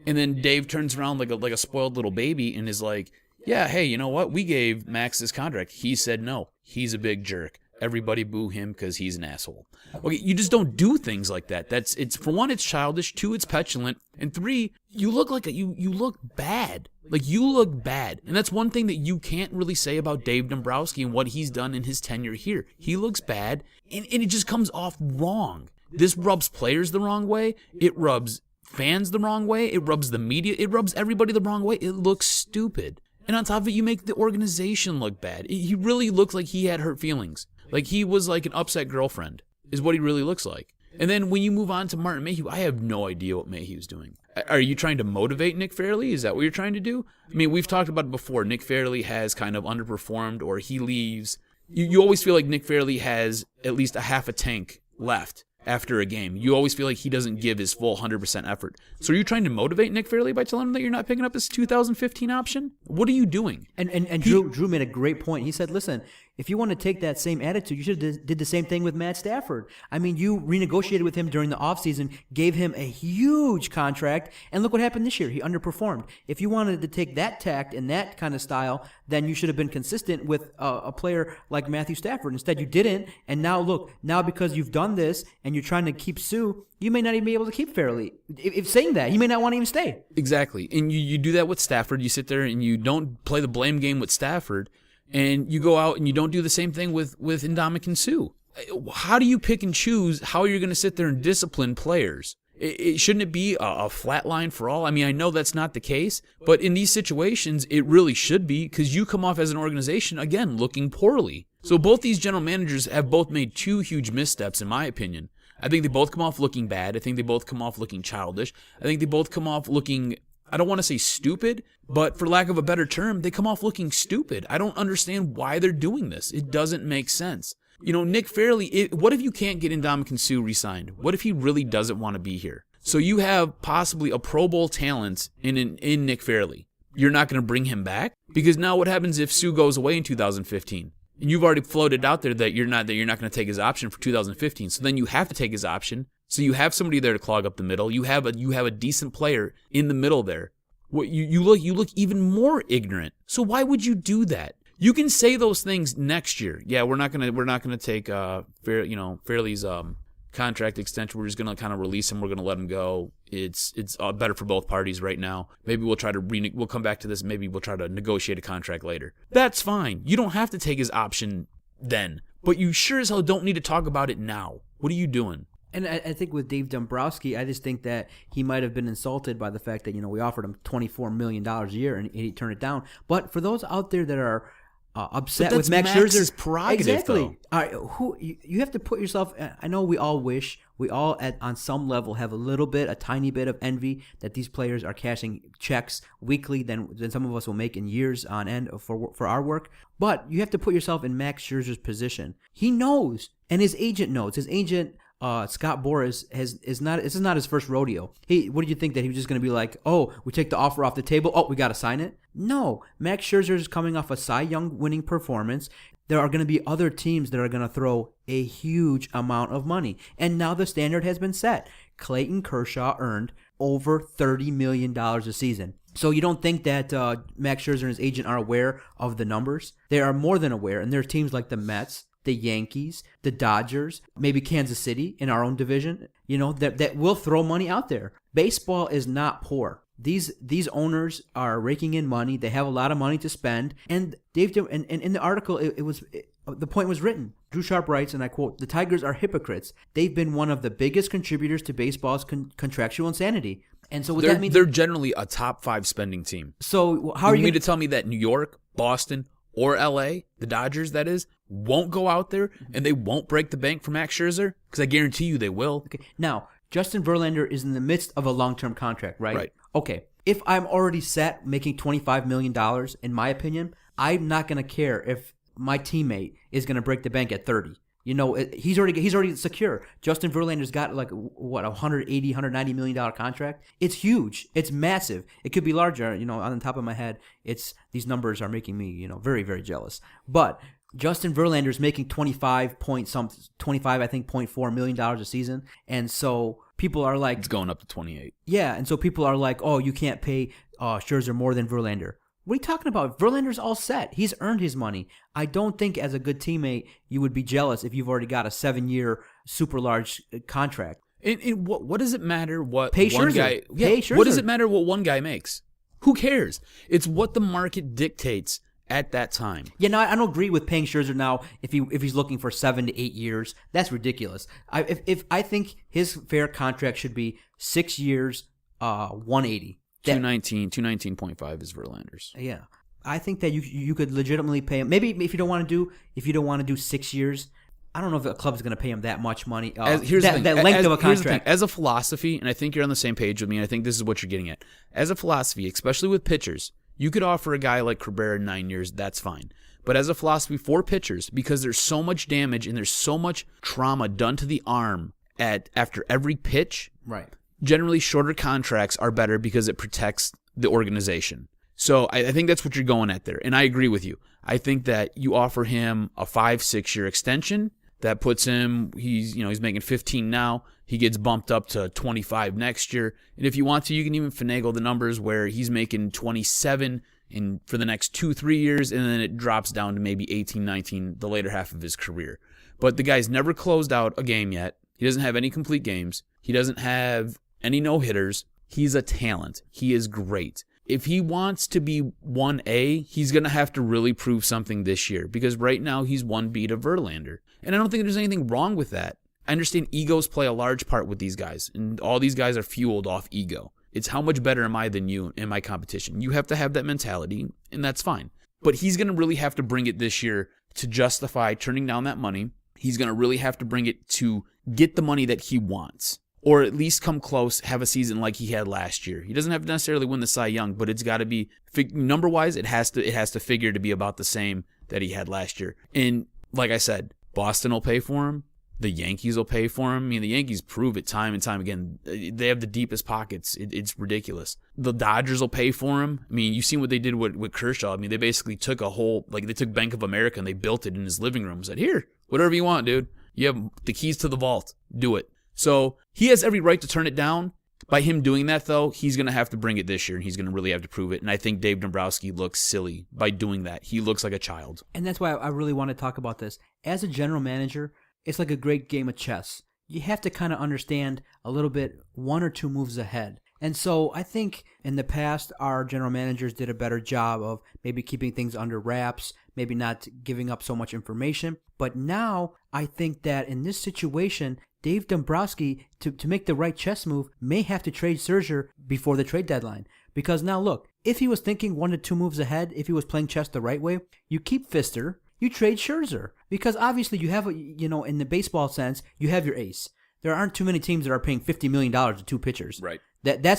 And then Dave turns around like a spoiled little baby and is like, yeah, hey, you know what? We gave Max this contract. He said no. He's a big jerk. Everybody boo him because he's an asshole. Okay, you just don't do things like that. It's for one, it's childish. Two, it's petulant. And three, you look like you look bad. Like, you look bad. And that's one thing that you can't really say about Dave Dombrowski and what he's done in his tenure here. He looks bad, and it just comes off wrong. This rubs players the wrong way. It rubs fans the wrong way. It rubs the media. It rubs everybody the wrong way. It looks stupid. And on top of it, you make the organization look bad. He really looks like he had hurt feelings. Like he was like an upset girlfriend, is what he really looks like. And then when you move on to Martin Mayhew, I have no idea what Mayhew's doing. Are you trying to motivate Nick Fairley? Is that what you're trying to do? I mean, we've talked about it before. Nick Fairley has kind of underperformed, or he leaves. You always feel like Nick Fairley has at least a half a tank left after a game. You always feel like he doesn't give his full 100% effort. So are you trying to motivate Nick Fairley by telling him that you're not picking up his 2015 option? What are you doing? And Drew made a great point. He said, listen, if you want to take that same attitude, you should have did the same thing with Matt Stafford. I mean, you renegotiated with him during the offseason, gave him a huge contract, and look what happened this year. He underperformed. If you wanted to take that tact and that kind of style, then you should have been consistent with a player like Matthew Stafford. Instead, you didn't, and now look, now because you've done this and you're trying to keep Sue, you may not even be able to keep Fairley. If saying that, he may not want to even stay. Exactly. And you do that with Stafford. You sit there and you don't play the blame game with Stafford, and you go out and you don't do the same thing with Ndamukong Suh. How do you pick and choose how you're going to sit there and discipline players? Shouldn't it be a flat line for all? I mean, I know that's not the case, but in these situations, it really should be, because you come off as an organization, again, looking poorly. So both these general managers have both made two huge missteps, in my opinion. I think they both come off looking bad. I think they both come off looking childish. I think they both come off looking, I don't want to say stupid, but for lack of a better term, they come off looking stupid. I don't understand why they're doing this. It doesn't make sense. You know, Nick Fairley, what if you can't get Ndamukong Suh re-signed? What if he really doesn't want to be here? So you have possibly a Pro Bowl talent in Nick Fairley. You're not going to bring him back? Because now what happens if Suh goes away in 2015? And you've already floated out there that you're not going to take his option for 2015. So then you have to take his option. So you have somebody there to clog up the middle. You have a decent player in the middle there. What you look even more ignorant. So why would you do that? You can say those things next year. Yeah, we're not gonna take Fairley's contract extension. We're just gonna kind of release him. We're gonna let him go. It's better for both parties right now. Maybe we'll try to we'll come back to this. Maybe we'll try to negotiate a contract later. That's fine. You don't have to take his option then, but you sure as hell don't need to talk about it now. What are you doing? And I think with Dave Dombrowski, I just think that he might have been insulted by the fact that, we offered him $24 million a year and he turned it down. But for those out there that are upset with Max Scherzer's prerogative, exactly. though. All right, you have to put yourself. I know we all on some level have a tiny bit of envy that these players are cashing checks weekly than some of us will make in years on end for our work. But you have to put yourself in Max Scherzer's position. He knows, and his agent knows. His agent, Scott Boras, this is not his first rodeo. What did you think, that he was just going to be like, oh, we take the offer off the table, oh, we got to sign it? No, Max Scherzer is coming off a Cy Young winning performance. There are going to be other teams that are going to throw a huge amount of money. And now the standard has been set. Clayton Kershaw earned over $30 million a season. So you don't think that Max Scherzer and his agent are aware of the numbers? They are more than aware, and there are teams like the Mets, the Yankees, the Dodgers, maybe Kansas City in our own division, that will throw money out there. Baseball is not poor. These owners are raking in money. They have a lot of money to spend. And and in the article, the point was written. Drew Sharp writes, and I quote, "The Tigers are hypocrites. They've been one of the biggest contributors to baseball's contractual insanity." And so what that means, they're generally a top 5 spending team. So how are you going to tell me that New York, Boston, or LA, the Dodgers that is, won't go out there and they won't break the bank for Max Scherzer? Because I guarantee you they will. Okay. Now, Justin Verlander is in the midst of a long-term contract, right? Right. Okay. If I'm already set making $25 million, in my opinion, I'm not going to care if my teammate is going to break the bank at 30. He's already secure. Justin Verlander's got like what, $180-190 million contract. It's huge. It's massive. It could be larger. On the top of my head, these numbers are making me very, very jealous. But Justin Verlander's making 25 I think $0.4 million a season, and so people are like, it's going up to 28. Yeah, and so people are like, oh, you can't pay Scherzer more than Verlander. What are you talking about? Verlander's all set. He's earned his money. I don't think as a good teammate you would be jealous if you've already got a 7-year super large contract. And what does it matter what Pay one Scherzer. guy? Yeah, Pay Scherzer. What does it matter what one guy makes? Who cares? It's what the market dictates at that time. Yeah, no, I don't agree with paying Scherzer now if he's looking for 7 to 8 years. That's ridiculous. I think his fair contract should be 6 years, 180. 219.5 is Verlander's. Yeah, I think that you could legitimately pay him. Maybe if you don't want to do 6 years. I don't know if a club's going to pay him that much money. Here's the thing. That length of a Here's the thing. contract. As a philosophy, and I think you're on the same page with me, and I think this is what you're getting at. As a philosophy, especially with pitchers, you could offer a guy like Cabrera 9 years. That's fine. But as a philosophy for pitchers, because there's so much damage and there's so much trauma done to the arm after every pitch, Right. Generally shorter contracts are better because it protects the organization. So I think that's what you're going at there. And I agree with you. I think that you offer him a 5-6 year extension that puts him, he's making 15 now. He gets bumped up to 25 next year. And if you want to, you can even finagle the numbers where he's making 27 for the next 2-3 years, and then it drops down to maybe 18, 19 the later half of his career. But the guy's never closed out a game yet. He doesn't have any complete games. He doesn't have any no-hitters. He's a talent. He is great. If he wants to be 1A, he's going to have to really prove something this year, because right now he's 1B to Verlander. And I don't think there's anything wrong with that. I understand egos play a large part with these guys, and all these guys are fueled off ego. It's how much better am I than you in my competition. You have to have that mentality, and that's fine. But he's going to really have to bring it this year to justify turning down that money. He's going to really have to bring it to get the money that he wants, or at least come close, have a season like he had last year. He doesn't have to necessarily win the Cy Young, but it's got to be, number-wise, it has to figure to be about the same that he had last year. And like I said, Boston will pay for him. The Yankees will pay for him. I mean, the Yankees prove it time and time again. They have the deepest pockets. It's ridiculous. The Dodgers will pay for him. I mean, you've seen what they did with Kershaw. I mean, they basically took they took Bank of America and they built it in his living room and said, here, whatever you want, dude. You have the keys to the vault. Do it. So he has every right to turn it down. By him doing that, though, he's going to have to bring it this year, and he's going to really have to prove it. And I think Dave Dombrowski looks silly by doing that. He looks like a child. And that's why I really want to talk about this. As a general manager, it's like a great game of chess. You have to kind of understand a little bit 1 or 2 moves ahead. And so I think in the past, our general managers did a better job of maybe keeping things under wraps, maybe not giving up so much information. But now I think that in this situation, Dave Dombrowski, to make the right chess move, may have to trade Scherzer before the trade deadline. Because now look, if he was thinking 1 to 2 moves ahead, if he was playing chess the right way, you keep Fister, you trade Scherzer. Because obviously you have, in the baseball sense, you have your ace. There aren't too many teams that are paying $50 million to 2 pitchers. Right. You don't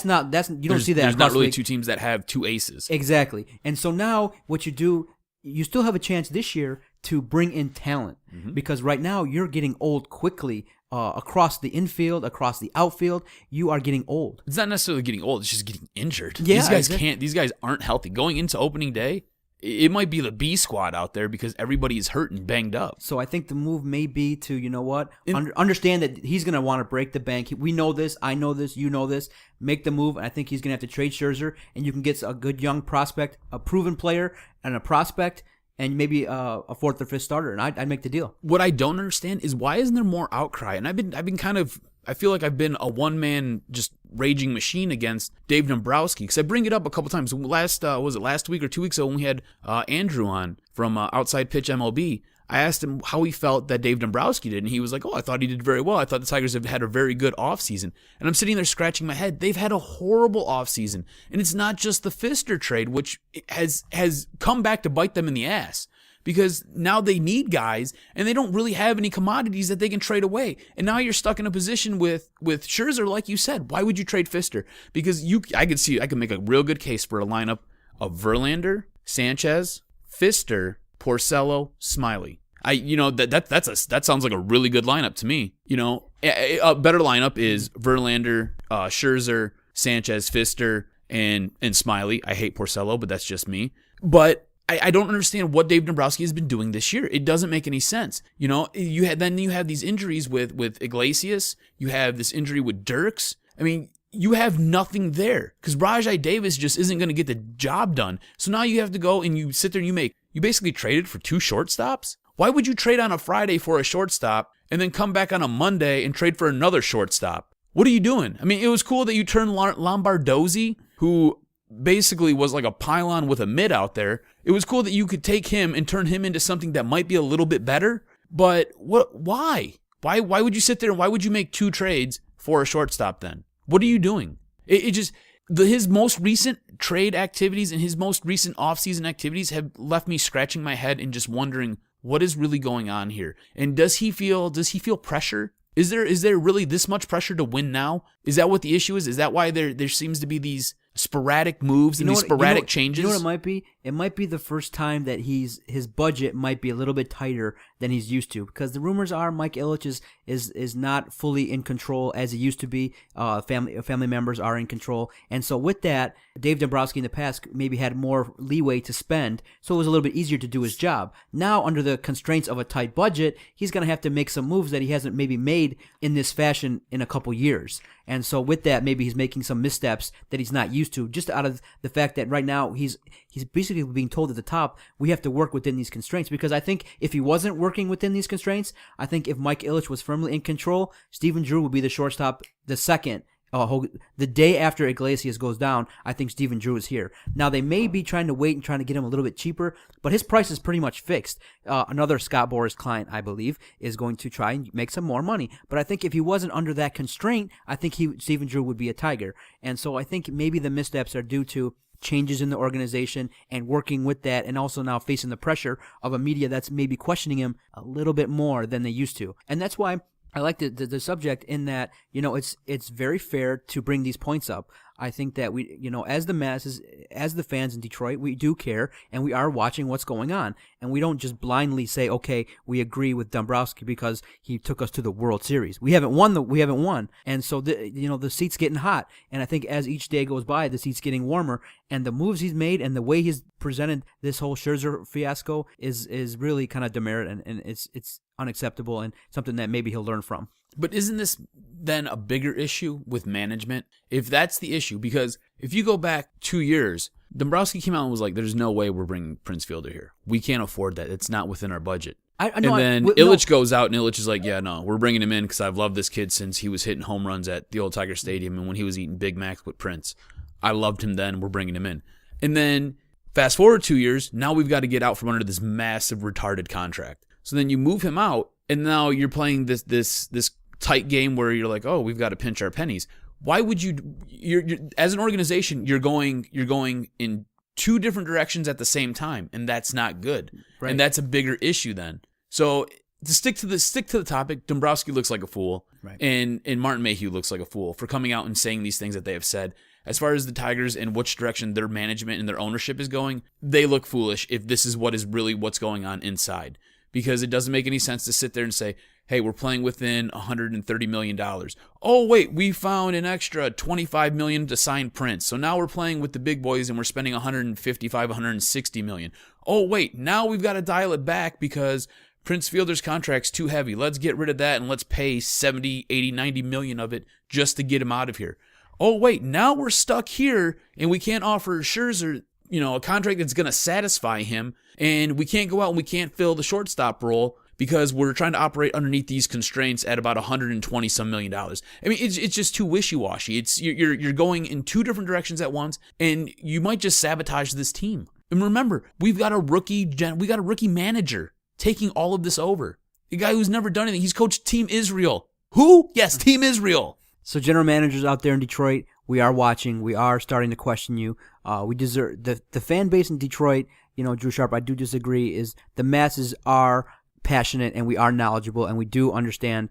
see that. There's not really 2 teams that have 2 aces. Exactly. And so now what you do, you still have a chance this year to bring in talent. Mm-hmm. Because right now you're getting old quickly. Across the infield, across the outfield, you are getting old. It's not necessarily getting old; it's just getting injured. Yeah, these guys can't. These guys aren't healthy. Going into opening day, it might be the B squad out there because everybody is hurt and banged up. So I think the move may be to, understand that he's going to want to break the bank. We know this. I know this. You know this. Make the move. And I think he's going to have to trade Scherzer, and you can get a good young prospect, a proven player, and a prospect. And maybe a 4th or 5th starter, and I'd make the deal. What I don't understand is why isn't there more outcry? And I've been kind of, I feel like I've been a one-man just raging machine against Dave Dombrowski, because I bring it up a couple times. Last week or 2 weeks ago when we had Andrew on from Outside Pitch MLB, I asked him how he felt that Dave Dombrowski did, and he was like, I thought he did very well. I thought the Tigers have had a very good offseason. And I'm sitting there scratching my head. They've had a horrible offseason. And it's not just the Fister trade, which has come back to bite them in the ass. Because now they need guys, and they don't really have any commodities that they can trade away. And now you're stuck in a position with Scherzer, like you said. Why would you trade Fister? Because I could make a real good case for a lineup of Verlander, Sanchez, Fister, Porcello, Smiley. That sounds like a really good lineup to me. A better lineup is Verlander, Scherzer, Sanchez, Pfister, and Smiley. I hate Porcello, but that's just me. But I don't understand what Dave Dombrowski has been doing this year. It doesn't make any sense. You have these injuries with Iglesias. You have this injury with Dirks. I mean, you have nothing there because Rajai Davis just isn't going to get the job done. So now you have to go and you sit there and you basically traded for 2 shortstops. Why would you trade on a Friday for a shortstop and then come back on a Monday and trade for another shortstop? What are you doing? I mean, it was cool that you turned Lombardozzi, who basically was like a pylon with a mid out there. It was cool that you could take him and turn him into something that might be a little bit better. But why? Why would you sit there and why would you make 2 trades for a shortstop then? What are you doing? His most recent trade activities and his most recent offseason activities have left me scratching my head and just wondering what is really going on here. And does he feel pressure? Is there really this much pressure to win now? Is that what the issue is? Is that why there seems to be these sporadic moves and these sporadic changes? You know what it might be? It might be the first time that his budget might be a little bit tighter than he's used to, because the rumors are Mike Ilitch is not fully in control as he used to be. Family members are in control, and so with that, Dave Dombrowski in the past maybe had more leeway to spend, so it was a little bit easier to do his job. Now, under the constraints of a tight budget, he's going to have to make some moves that he hasn't maybe made in this fashion in a couple years. And so with that, maybe he's making some missteps that he's not used to, just out of the fact that right now he's basically being told at the top, we have to work within these constraints. Because I think if he wasn't working within these constraints, I think if Mike Ilitch was firmly in control, Stephen Drew would be the shortstop the second. The day after Iglesias goes down, I think Stephen Drew is here. Now, they may be trying to wait and trying to get him a little bit cheaper, but his price is pretty much fixed. Another Scott Boras client, I believe, is going to try and make some more money. But I think if he wasn't under that constraint, I think Stephen Drew would be a Tiger. And so I think maybe the missteps are due to changes in the organization and working with that, and also now facing the pressure of a media that's maybe questioning him a little bit more than they used to. And that's why I like the subject in that, it's very fair to bring these points up. I think that we, as the masses, as the fans in Detroit, we do care, and we are watching what's going on. And we don't just blindly say, okay, we agree with Dombrowski because he took us to the World Series. We haven't won. And so, the seat's getting hot. And I think as each day goes by, the seat's getting warmer. And the moves he's made and the way he's presented this whole Scherzer fiasco is really kind of demerit, and it's unacceptable and something that maybe he'll learn from. But isn't this then a bigger issue with management? If that's the issue, because if you go back 2 years, Dombrowski came out and was like, there's no way we're bringing Prince Fielder here. We can't afford that. It's not within our budget. Ilitch goes out and Ilitch is like, yeah, no, we're bringing him in because I've loved this kid since he was hitting home runs at the old Tiger Stadium and when he was eating Big Macs with Prince. I loved him then. We're bringing him in. And then fast forward 2 years, now we've got to get out from under this massive retarded contract. So then you move him out, and now you're playing this tight game where you're like, oh, we've got to pinch our pennies. Why would you're as an organization, you're going in 2 different directions at the same time, and that's not good. Right. And that's a bigger issue then. So to stick to the topic, Dombrowski looks like a fool, right, and Martin Mayhew looks like a fool for coming out and saying these things that they have said. As far as the Tigers and which direction their management and their ownership is going, they look foolish if this is what's going on inside. Because it doesn't make any sense to sit there and say, hey, we're playing within $130 million. Oh, wait, we found an extra $25 million to sign Prince. So now we're playing with the big boys and we're spending $155, $160 million. Oh, wait, now we've got to dial it back because Prince Fielder's contract's too heavy. Let's get rid of that and let's pay 70, 80, 90 million of it just to get him out of here. Oh, wait, now we're stuck here and we can't offer Scherzer, a contract that's going to satisfy him, and we can't go out and we can't fill the shortstop role because we're trying to operate underneath these constraints at about $120-some million. I mean, it's just too wishy-washy. You're going in 2 different directions at once, and you might just sabotage this team. And remember, we got a rookie manager taking all of this over. A guy who's never done anything. He's coached Team Israel. Who? Yes, Team Israel. So general managers out there in Detroit, we are watching. We are starting to question you. We deserve the fan base in Detroit. Drew Sharp, I do disagree. Is the masses are passionate and we are knowledgeable and we do understand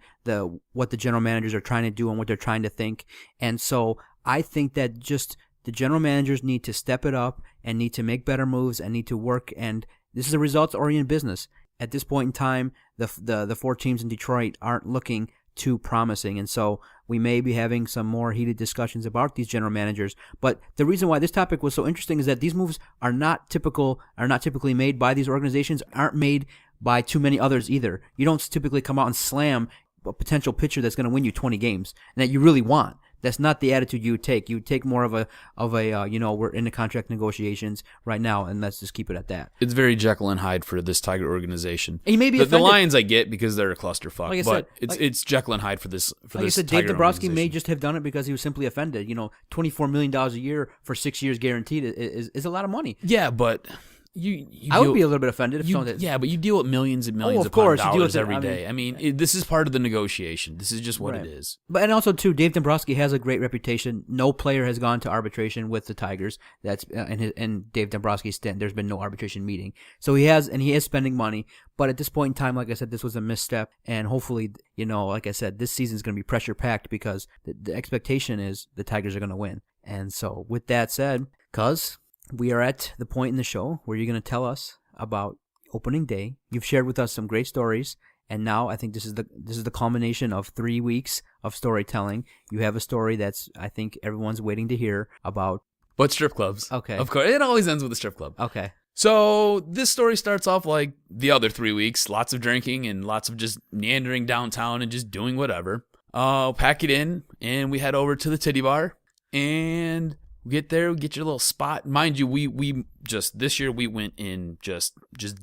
what the general managers are trying to do and what they're trying to think. And so I think that just the general managers need to step it up and need to make better moves and need to work. And this is a results-oriented business. at this point in time, the 4 teams in Detroit aren't looking too promising, and so we may be having some more heated discussions about these general managers. But the reason why this topic was so interesting is that these moves are not typically made by these organizations, aren't made by too many others either. You don't typically come out and slam a potential pitcher that's going to win you 20 games and that you really want. That's not the attitude you would take. You would take more of a we're in the contract negotiations right now, and let's just keep it at that. It's very Jekyll and Hyde for this Tiger organization. And you may be the offended. Lions I get because they're a clusterfuck, Like I but said, it's Jekyll and Hyde for this. Like I said, Tiger Dave Dombrowski may organization. just have done it because he was simply offended. $24 million a year for 6 years guaranteed is a lot of money. Yeah, but you I would be a little bit offended if someone did. Yeah, but you deal with millions and millions of of course, you deal dollars with it. every day. I mean, this is part of the negotiation. This is just what Right. it is. But and also too, Dave Dombrowski has a great reputation. No player has gone to arbitration with the Tigers. That's in Dave Dombrowski's stint. There's been no arbitration meeting. So he is spending money. But at this point in time, like I said, this was a misstep, and hopefully, like I said, this season's going to be pressure packed because the expectation is the Tigers are going to win. And so, with that said, cuz we are at the point in the show where you're going to tell us about opening day. You've shared with us some great stories, and now I think this is the culmination of 3 weeks of storytelling. You have a story that's I think everyone's waiting to hear about. But strip clubs. Okay. Of course, it always ends with a strip club. Okay. So this story starts off like the other 3 weeks, lots of drinking and lots of just meandering downtown and just doing whatever. Pack it in, and we head over to the titty bar, and we get there, we get your little spot. Mind you, we just this year we went in just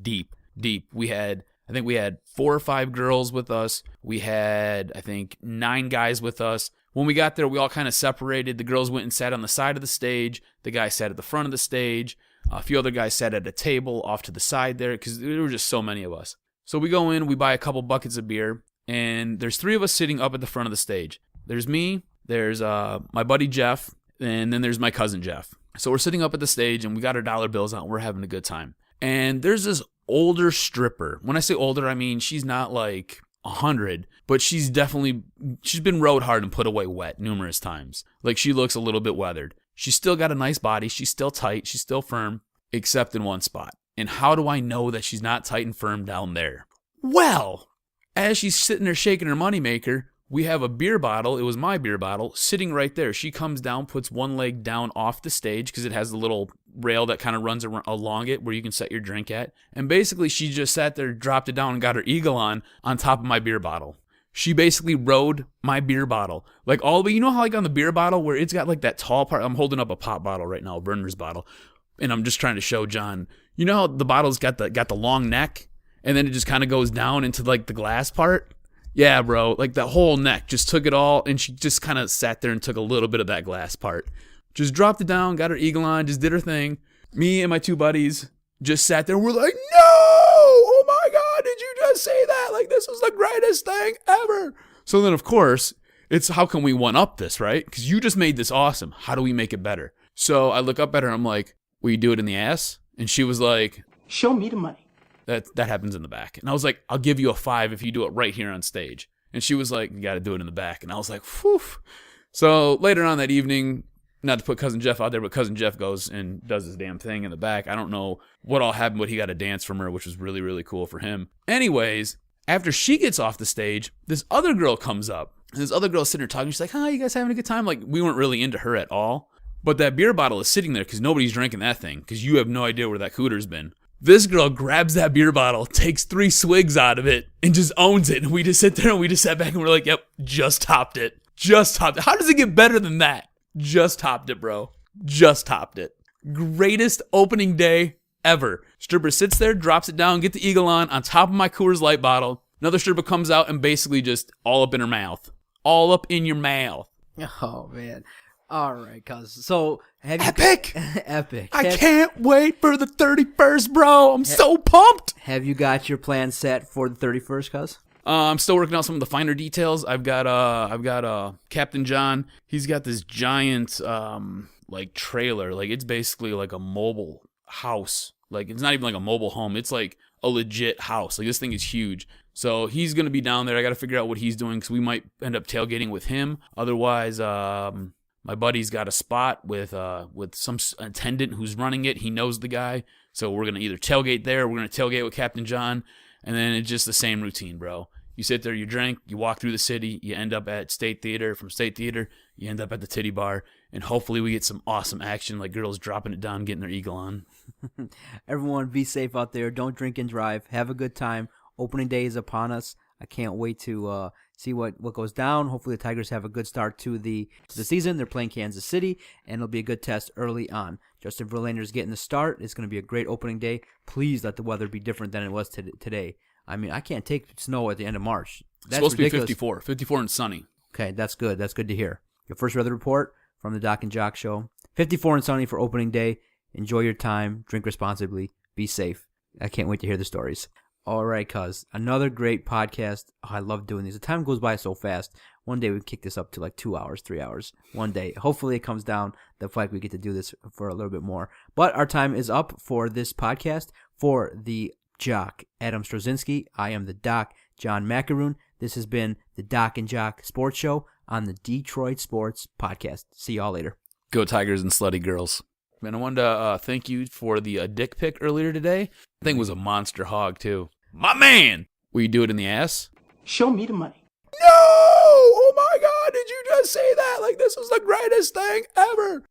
deep. I think we had 4 or 5 girls with us. We had, I think, 9 guys with us. When we got there, we all kind of separated. The girls went and sat on the side of the stage. The guys sat at the front of the stage. A few other guys sat at a table off to the side there because there were just so many of us. So we go in, we buy a couple buckets of beer, and there's 3 of us sitting up at the front of the stage. There's me, there's my buddy Jeff, and then there's my cousin Jeff. So we're sitting up at the stage, and we got our dollar bills out, and we're having a good time. And there's this older stripper. When I say older, I mean she's not like 100, but she's been rode hard and put away wet numerous times. Like, she looks a little bit weathered. She's still got a nice body. She's still tight. She's still firm, except in one spot. And how do I know that she's not tight and firm down there? Well, as she's sitting there shaking her moneymaker, we have a beer bottle. It was my beer bottle sitting right there. She comes down, puts one leg down off the stage because it has the little rail that kind of runs along it where you can set your drink at. And basically, she just sat there, dropped it down, and got her eagle on top of my beer bottle. She basically rode my beer bottle. Like all the way, you know how like on the beer bottle where it's got like that tall part? I'm holding up a pop bottle right now, a Verner's bottle. And I'm just trying to show John. You know how the bottle's got the long neck? And then it just kind of goes down into like the glass part? Yeah, bro, like that whole neck just took it all, and she just kind of sat there and took a little bit of that glass part. Just dropped it down, got her eagle on, just did her thing. Me and my 2 buddies just sat there and we're like, no! Oh my God, did you just say that? Like, this is the greatest thing ever. So then, of course, it's how can we one-up this, right? Because you just made this awesome. How do we make it better? So I look up at her, I'm like, will you do it in the ass? And she was like, show me the money. That happens in the back. And I was like, I'll give you a 5 if you do it right here on stage. And she was like, you got to do it in the back. And I was like, whew. So later on that evening, not to put Cousin Jeff out there, but Cousin Jeff goes and does his damn thing in the back. I don't know what all happened, but he got a dance from her, which was really, really cool for him. Anyways, after she gets off the stage, this other girl comes up. And this other girl's sitting there talking. She's like, hi, you guys having a good time? Like, we weren't really into her at all. But that beer bottle is sitting there because nobody's drinking that thing because you have no idea where that cooter's been. This girl grabs that beer bottle, takes 3 swigs out of it, and just owns it. And we just sit there and we just sat back and we're like, yep, just topped it. Just topped it. How does it get better than that? Just topped it, bro. Just topped it. Greatest opening day ever. Stripper sits there, drops it down, get the eagle on top of my Coors Light bottle. Another stripper comes out and basically just all up in her mouth. All up in your mouth. Oh, man. All right, cuz. So, have you... Epic! Epic. I can't wait for the 31st, bro. I'm so pumped. Have you got your plan set for the 31st, cuz? I'm still working out some of the finer details. I've got Captain John. He's got this giant like trailer. Like, it's basically like a mobile house. Like, it's not even like a mobile home. It's like a legit house. Like, this thing is huge. So he's gonna be down there. I got to figure out what he's doing because we might end up tailgating with him. Otherwise, my buddy's got a spot with some attendant who's running it. He knows the guy. So we're going to either tailgate there or we're going to tailgate with Captain John. And then it's just the same routine, bro. You sit there, you drink, you walk through the city, you end up at State Theater. From State Theater, you end up at the Titty Bar. And hopefully we get some awesome action, like girls dropping it down, getting their eagle on. Everyone be safe out there. Don't drink and drive. Have a good time. Opening day is upon us. I can't wait to see what goes down. Hopefully the Tigers have a good start to the season. They're playing Kansas City, and it'll be a good test early on. Justin Verlander's getting the start. It's going to be a great opening day. Please let the weather be different than it was today. I mean, I can't take snow at the end of March. It's supposed ridiculous. To be 54 and sunny. Okay, that's good. That's good to hear. Your first weather report from the Doc and Jock Show. 54 and sunny for opening day. Enjoy your time. Drink responsibly. Be safe. I can't wait to hear the stories. All right, cuz. Another great podcast. Oh, I love doing these. The time goes by so fast. One day we can kick this up to like 2 hours, 3 hours. One day. Hopefully it comes down the fact we get to do this for a little bit more. But our time is up for this podcast. For the Jock, Adam Strozinski. I am the Doc, John Macaroon. This has been the Doc and Jock Sports Show on the Detroit Sports Podcast. See y'all later. Go Tigers and slutty girls. Man, I wanted to thank you for the dick pic earlier today. I think it was a monster hog, too. My man! Will you do it in the ass? Show me the money. No! Oh my God, did you just say that? Like this was the greatest thing ever!